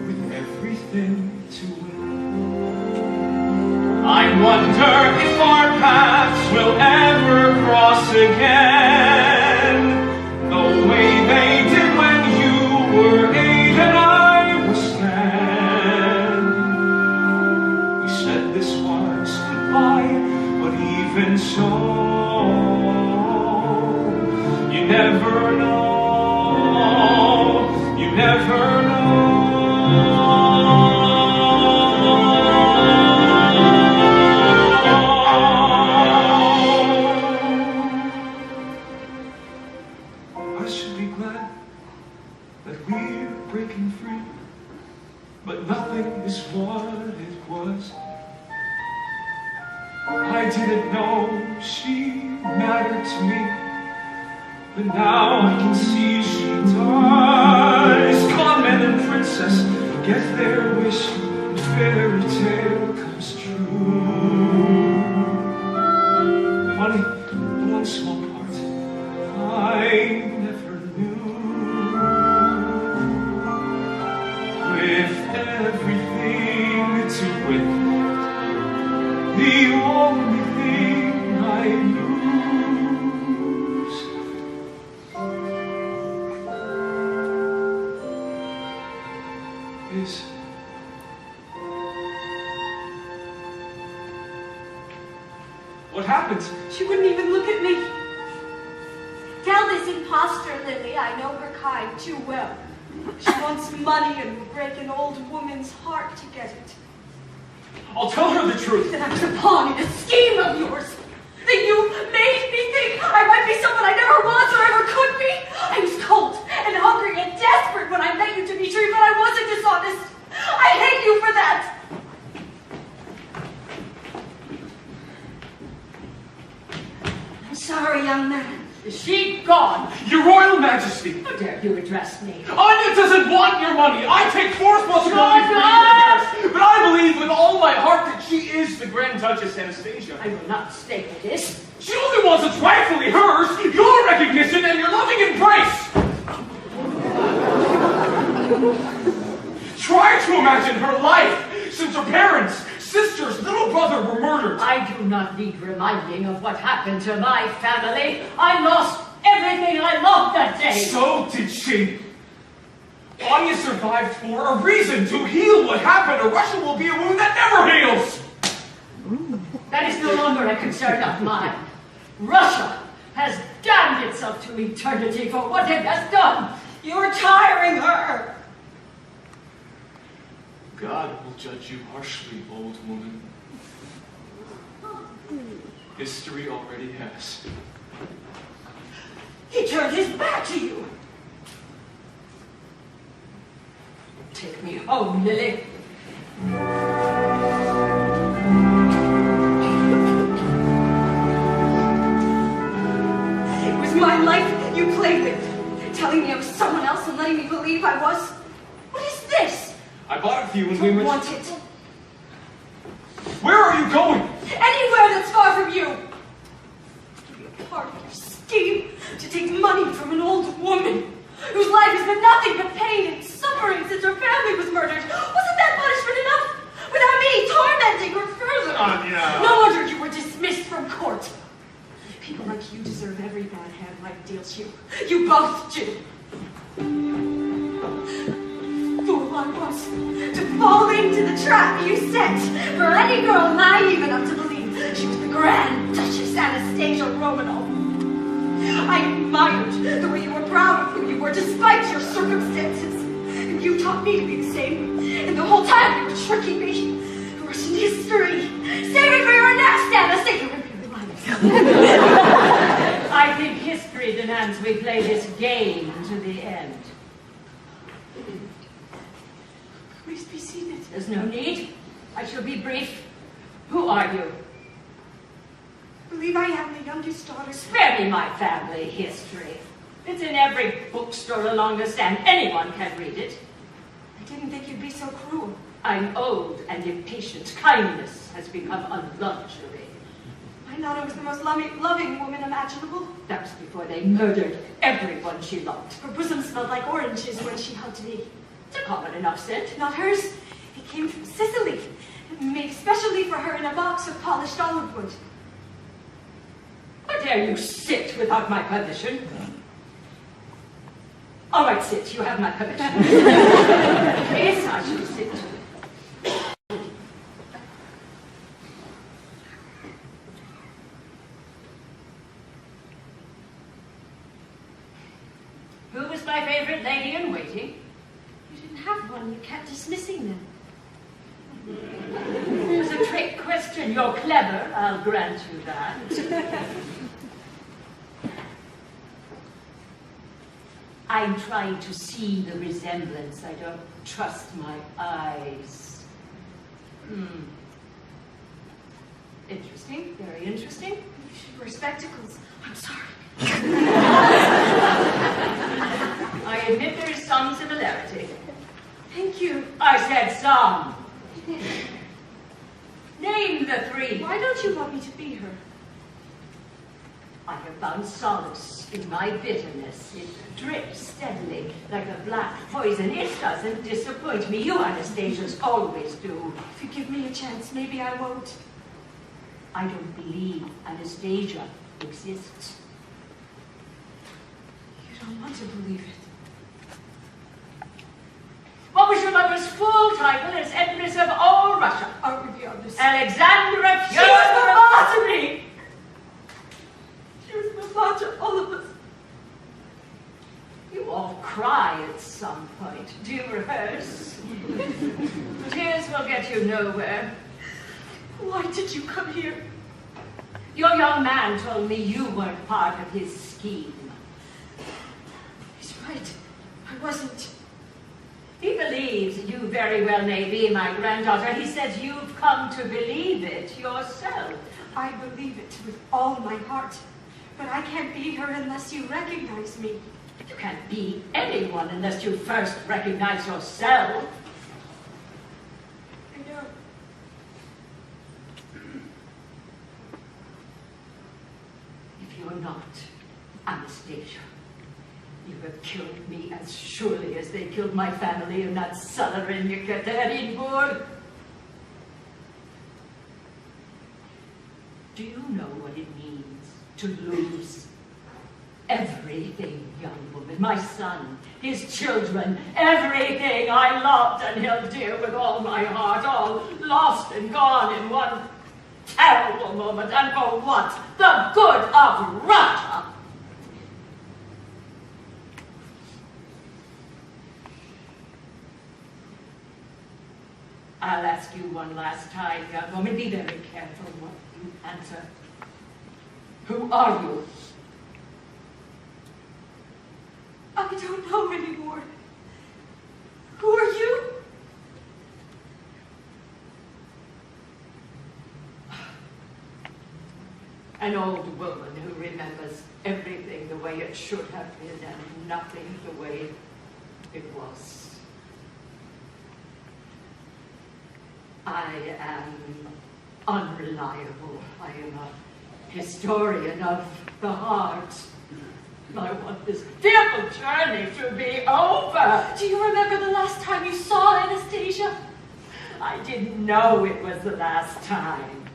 with everything to win? I wonder if our paths will ever cross again. The way they did when you were 8 and I was 10. We said this was goodbye, but even so, you never know, you never know. Oh, but nothing is what it was. I didn't know she mattered to me, but now I can see she does. Conman and princess get their wish, and fairy tale comes true. Funny, one small part I never knew. With everything to win, the only thing I lose is what happened? She wouldn't even look at me. Tell this imposter, Lily, I know her kind too well. She wants money and will break an old woman's heart to get it. I'll tell her the truth. That I was a pawn in a scheme of yours. That you made me think I might be someone I never was or ever could be. I was cold and hungry and desperate when I met you, Dimitri, but I wasn't dishonest. I hate you for that. I'm sorry, young man. Is she gone? Your Royal Majesty! How dare you address me? Anya doesn't want your money! I take full responsibility for George! your affairs! But I believe with all my heart that she is the Grand Duchess Anastasia. I will not stay for this. She only wants what's rightfully hers, your recognition and your loving embrace! Try to imagine her life since her parents, sisters, little brother were murdered. I do not need reminding of what happened to my family. I lost everything I loved that day. So did she. Anya survived for a reason, to heal what happened, or Russia will be a wound that never heals. That is no longer a concern of mine. Russia has damned itself to eternity for what it has done. You're tiring her. God will judge you harshly, old woman. History already has. He turned his back to you. Take me home, Lily. It was my life you played with, telling me I was someone else and letting me believe I was. What is this? I bought it for you when I we don't were... want it. Where are you going? Anywhere that's far from you. To be a part of your scheme to take money from an old woman whose life has been nothing but pain and suffering since her family was murdered. Wasn't that punishment enough? Without me tormenting her further. Anya! No wonder you were dismissed from court. People like you deserve every bad hand life deals you. You both do. Fool I was to fall into the trap you set for any girl naive enough to believe she was the Grand Duchess Anastasia Romanov. I admired the way you were proud of who you were despite your circumstances. And you taught me to be the same. And the whole time you were tricking me. Russian history. Save it for your next Anastasia. I think history demands we play this game to the end. Please be seated. There's no need. I shall be brief. Who are you? I believe I am the youngest daughter. Spare me my family history. It's in every bookstore along the stand. Anyone can read it. I didn't think you'd be so cruel. I'm old and impatient. Kindness has become a luxury. I thought I was the most loving woman imaginable. That was before they murdered everyone she loved. Her bosom smelled like oranges when she hugged me. It's a common enough scent. Not hers. It came from Sicily, made especially for her in a box of polished olive wood. How dare you sit without my permission? All right, sit. You have my permission. Yes, I shall sit. Who was my favorite lady in waiting? You didn't have one. You kept dismissing them. It was a trick question. You're clever. I'll grant you that. I'm trying to see the resemblance. I don't trust my eyes. Interesting, very interesting. You should wear spectacles. I'm sorry. I admit there is some similarity. Thank you. I said some. Name the three. Why don't you want me to be her? I have found solace in my bitterness. It drips steadily like a black poison. It doesn't disappoint me. You Anastasias always do. If you give me a chance, maybe I won't. I don't believe Anastasia exists. You don't want to believe it. What was your mother's full title as Empress of all Russia? Are we beyond this? Alexandra She was Mama to me! She was Mama to all of us. You all cry at some point. Do you rehearse? Tears will get you nowhere. Why did you come here? Your young man told me you weren't part of his scheme. He's right. I wasn't. He believes you very well may be my granddaughter. He says you've come to believe it yourself. I believe it with all my heart. But I can't be her unless you recognize me. You can't be anyone unless you first recognize yourself. I know. If you're not Anastasia, you have killed me as surely as they killed my family in that cellar in Yekaterinburg. Do you know what it means to lose everything, young woman? My son, his children, everything I loved and held dear with all my heart, all lost and gone in one terrible moment. And for what? The good of Russia! I'll ask you one last time, young woman. Be very careful what you answer. Who are you? I don't know anymore. Who are you? An old woman who remembers everything the way it should have been and nothing the way it was. I am unreliable. I am a historian of the heart. I want this fearful journey to be over. Do you remember the last time you saw Anastasia? I didn't know it was the last time.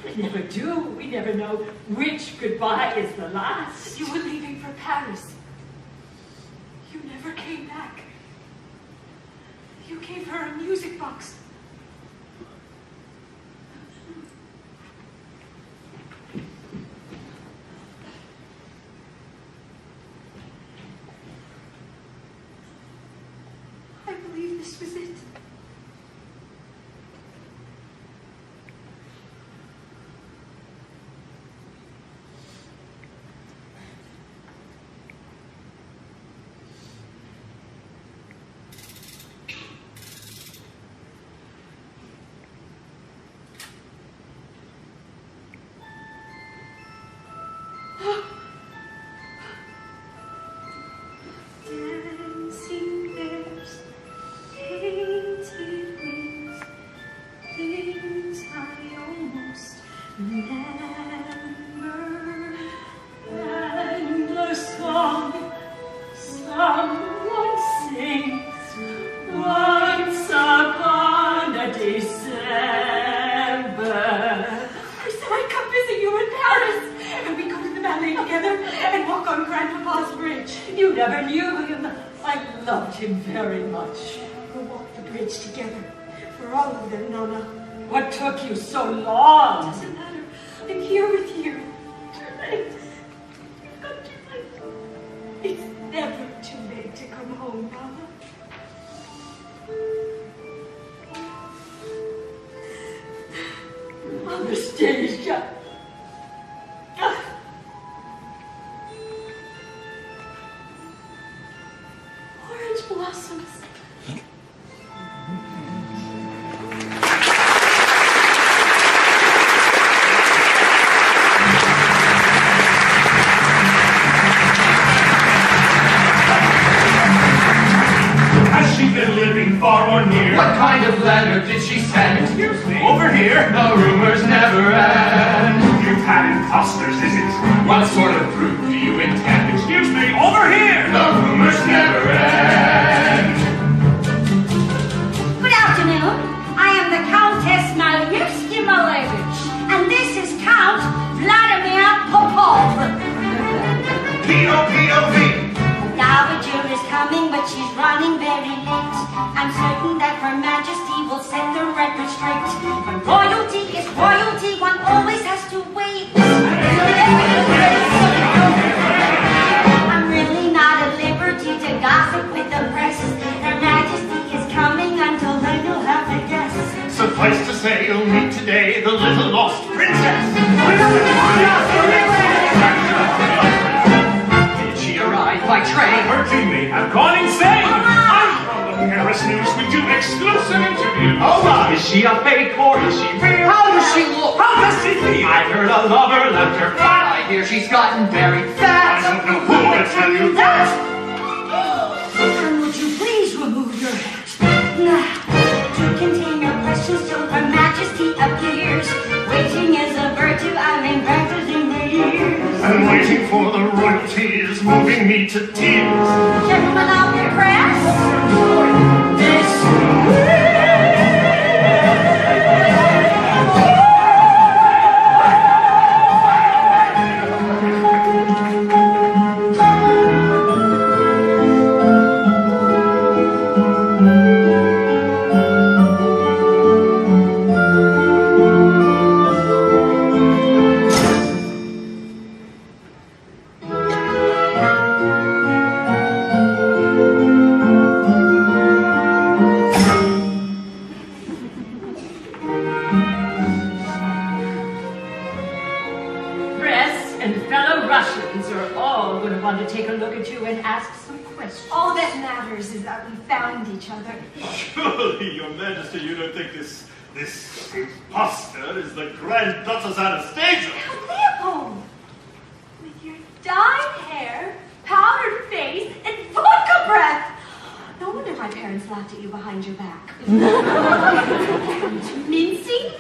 We never do. We never know which goodbye is the last. You were leaving for Paris. You never came back. You gave her a music box. I believe this was it. Dancing bears, painted wings, things I almost remember. And a song someone sings once upon a December. I said I'd come visit you in Paris, and we go to the ballet together and walk on Grandpapa's bridge. You never knew him. I loved him very much. We'll walk the bridge together for all of them, Nana. What took you so long? Doesn't matter. I'm here with you. Too late. You've got too late. It's never too late to come home, Mama. Anastasia. far or near. What kind of letter did she send? Excuse me. Over here. The rumors never end. You've had imposters, is it true? What sort of proof do you intend? Excuse me, over here. The rumors never end. Good afternoon. I am the Countess Malevsky Malevich, and this is Count Vladimir Popov. P.O.P.O.V. The dowager is coming, but she's running very late. I'm certain that Her Majesty will set the record straight. When royalty is royalty, one always has to wait. I'm really not at liberty to gossip with the press. Her Majesty is coming until then you'll have to guess. Suffice to say, you'll meet today the little lost princess. Did she arrive by train? Her team may have gone insane. I'm from the Paris News. We do exclusive interviews. Oh my! Is she a fake or is she real? How does she look? How does she feel? I heard a lover left her flat. I hear she's gotten very fat. I don't know who to tell you that. And would you please remove your hat? Now, to contain your questions till Her Majesty appears. Waiting is a virtue I've been practicing for years. And waiting for the royalty is moving me to tears. Gentlemen of the press, this All that matters is that we found each other. Surely, Your Majesty, you don't think this imposter is the Grand Duchess Anastasia? Leopold! With your dyed hair, powdered face, and vodka breath! No wonder my parents laughed at you behind your back. Mincing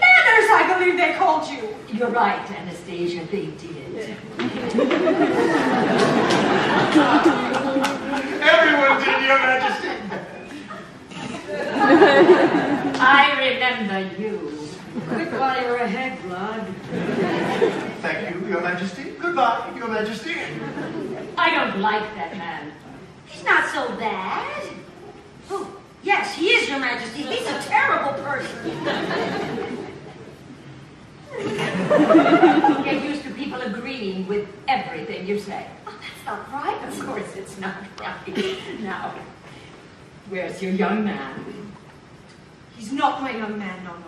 manners, I believe they called you. You're right, Anastasia, they did. Everyone did, Your Majesty. I remember you. Quick while you're ahead, blood. Thank you, Your Majesty. Goodbye, Your Majesty. I don't like that man. He's not so bad. Oh, yes, he is, Your Majesty. He's a terrible person. Get used to people agreeing with everything you say. Oh, that's not right. Of course it's not right. Now, where's your young man? He's not my young man, Nonna.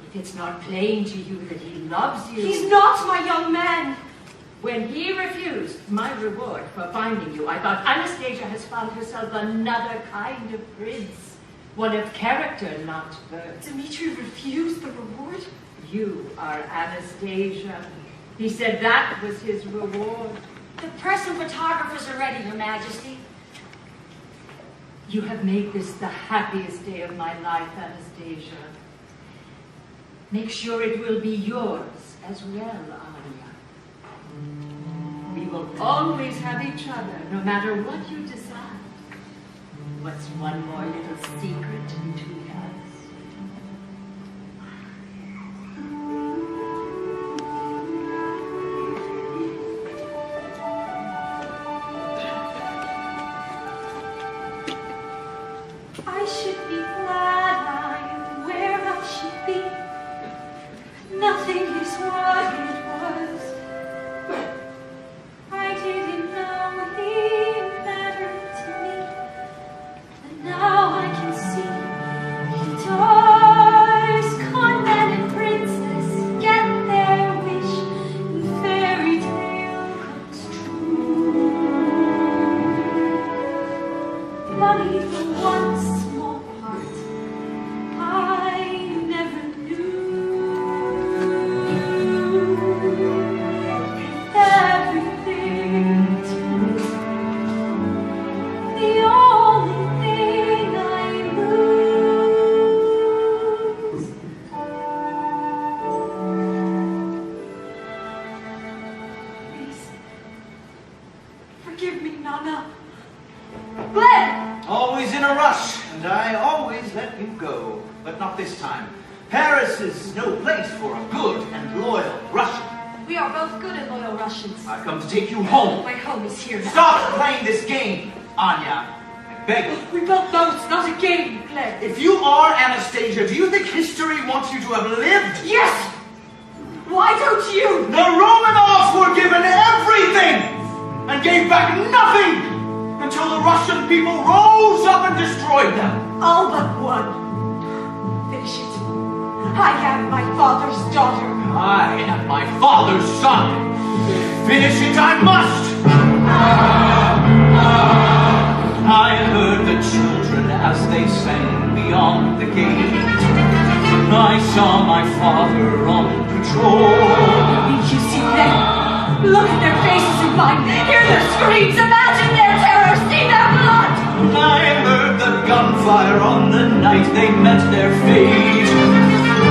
If it's not plain to you that he loves you... He's not my young man. When he refused my reward for finding you, I thought Anastasia has found herself another kind of prince. One of character, not birth. Dmitri refused the reward? You are Anastasia. He said that was his reward. The press and photographers are ready, Your Majesty. You have made this the happiest day of my life, Anastasia. Make sure it will be yours as well, Aria. We will always have each other, no matter what you decide. What's one more little secret between us? I should be glad I am where I should be. Nothing is what it was. I didn't know he mattered to me, but now I can see go, but not this time. Paris is no place for a good and loyal Russian. We are both good and loyal Russians. I've come to take you home. My home is here now. Stop playing this game, Anya. I beg you. We both know it's not a game, Claire. If you are Anastasia, do you think history wants you to have lived? Yes! Why don't you? The Romanovs were given everything and gave back nothing until the Russian people rose up and destroyed them. All but one. Finish it. I am my father's daughter. I am my father's son. Finish it I must. I heard the children as they sang beyond the gate. I saw my father on patrol. You see them? Look at their faces and mine. Hear their screams. Imagine their terror. See their blood. I heard the gunfire on the night they met their fate.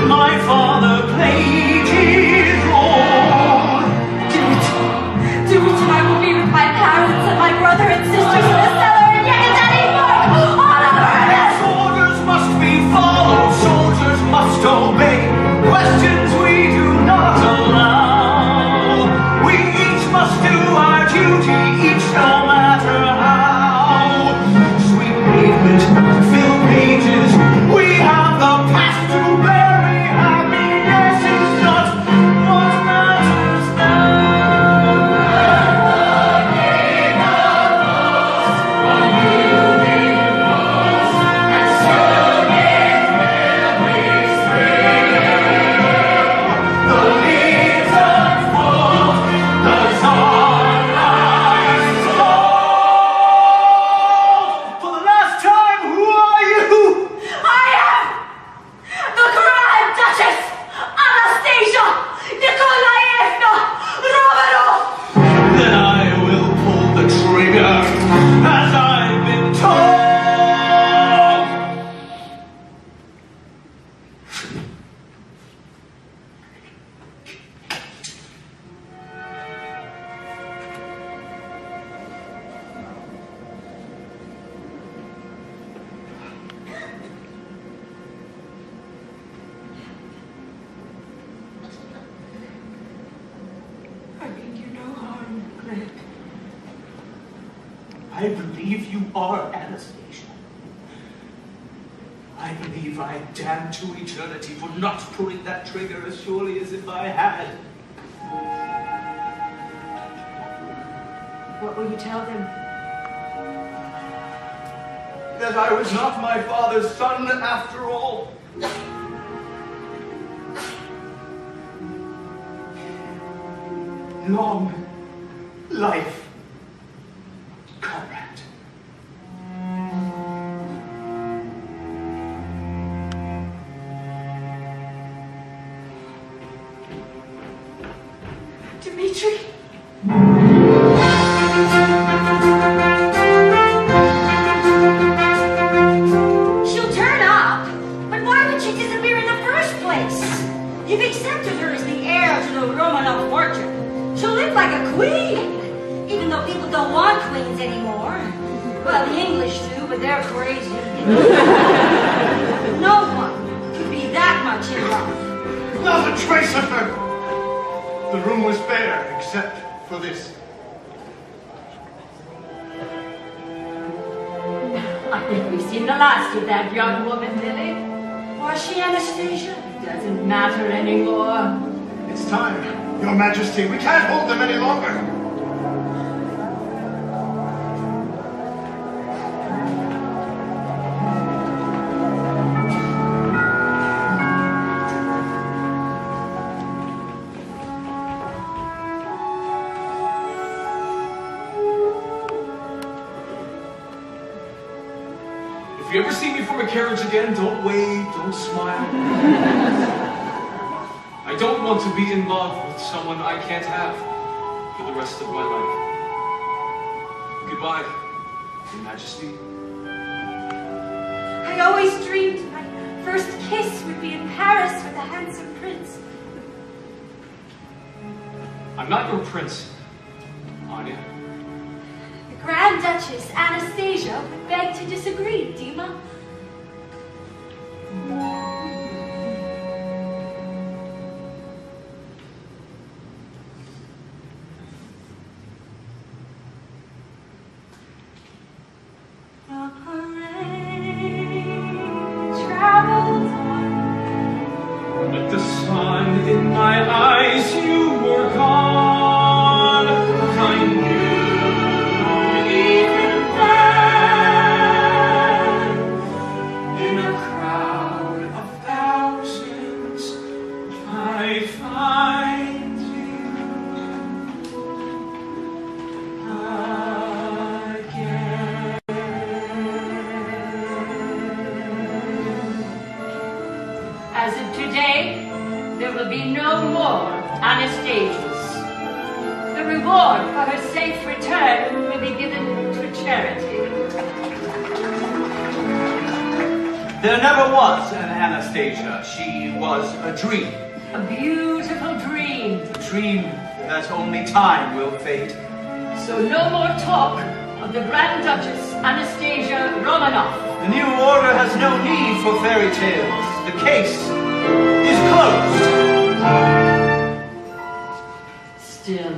My father played his role. Do it and I will be with my parents and my brother and sisters in the cellar and yet anymore. All over again. Orders must be followed. Soldiers must obey. Questions we do not allow. We each must do our duty, each no matter how. Sweet pavement, fill pages. We have the past to bury. Happiness is not what matters For the last time, who are you? I am the Grand Duchess Anastasia Nikolaevna Romanov. Then I will pull the trigger as I've been told. I mean you no harm, Claire. I believe you are Anastasia. I believe I am damned to eternity for not pulling that trigger as surely as if I had. What will you tell them? That I was not my father's son after all. Long life, comrade. Dmitri? She'll turn up, but why would she disappear in the first place? You've accepted her as the heir to the Romanov fortune. She'll live like a queen, even though people don't want queens anymore. Well, the English do, but they're crazy. No one could be that much in love. Not a trace of her. The room was bare except for this. I think we've seen the last of that young woman, Lily. Was she Anastasia? Doesn't matter anymore. It's time, Your Majesty. We can't hold them any longer. If you ever see me from a carriage again, don't wave, don't smile. I don't want to be in love with someone I can't have for the rest of my life. Goodbye, Your Majesty. I always dreamed my first kiss would be in Paris with a handsome prince. I'm not your prince, Anya. The Grand Duchess Anastasia would beg to disagree, Dima. my eyes you were gone. I knew even then, in a crowd of thousands, I find you again. As of today, there will be no more Anastasias. The reward for her safe return will be given to charity. There never was an Anastasia. She was a dream. A beautiful dream. A dream that only time will fade. So no more talk of the Grand Duchess Anastasia Romanov. The new order has no need for fairy tales. The case is closed. Still,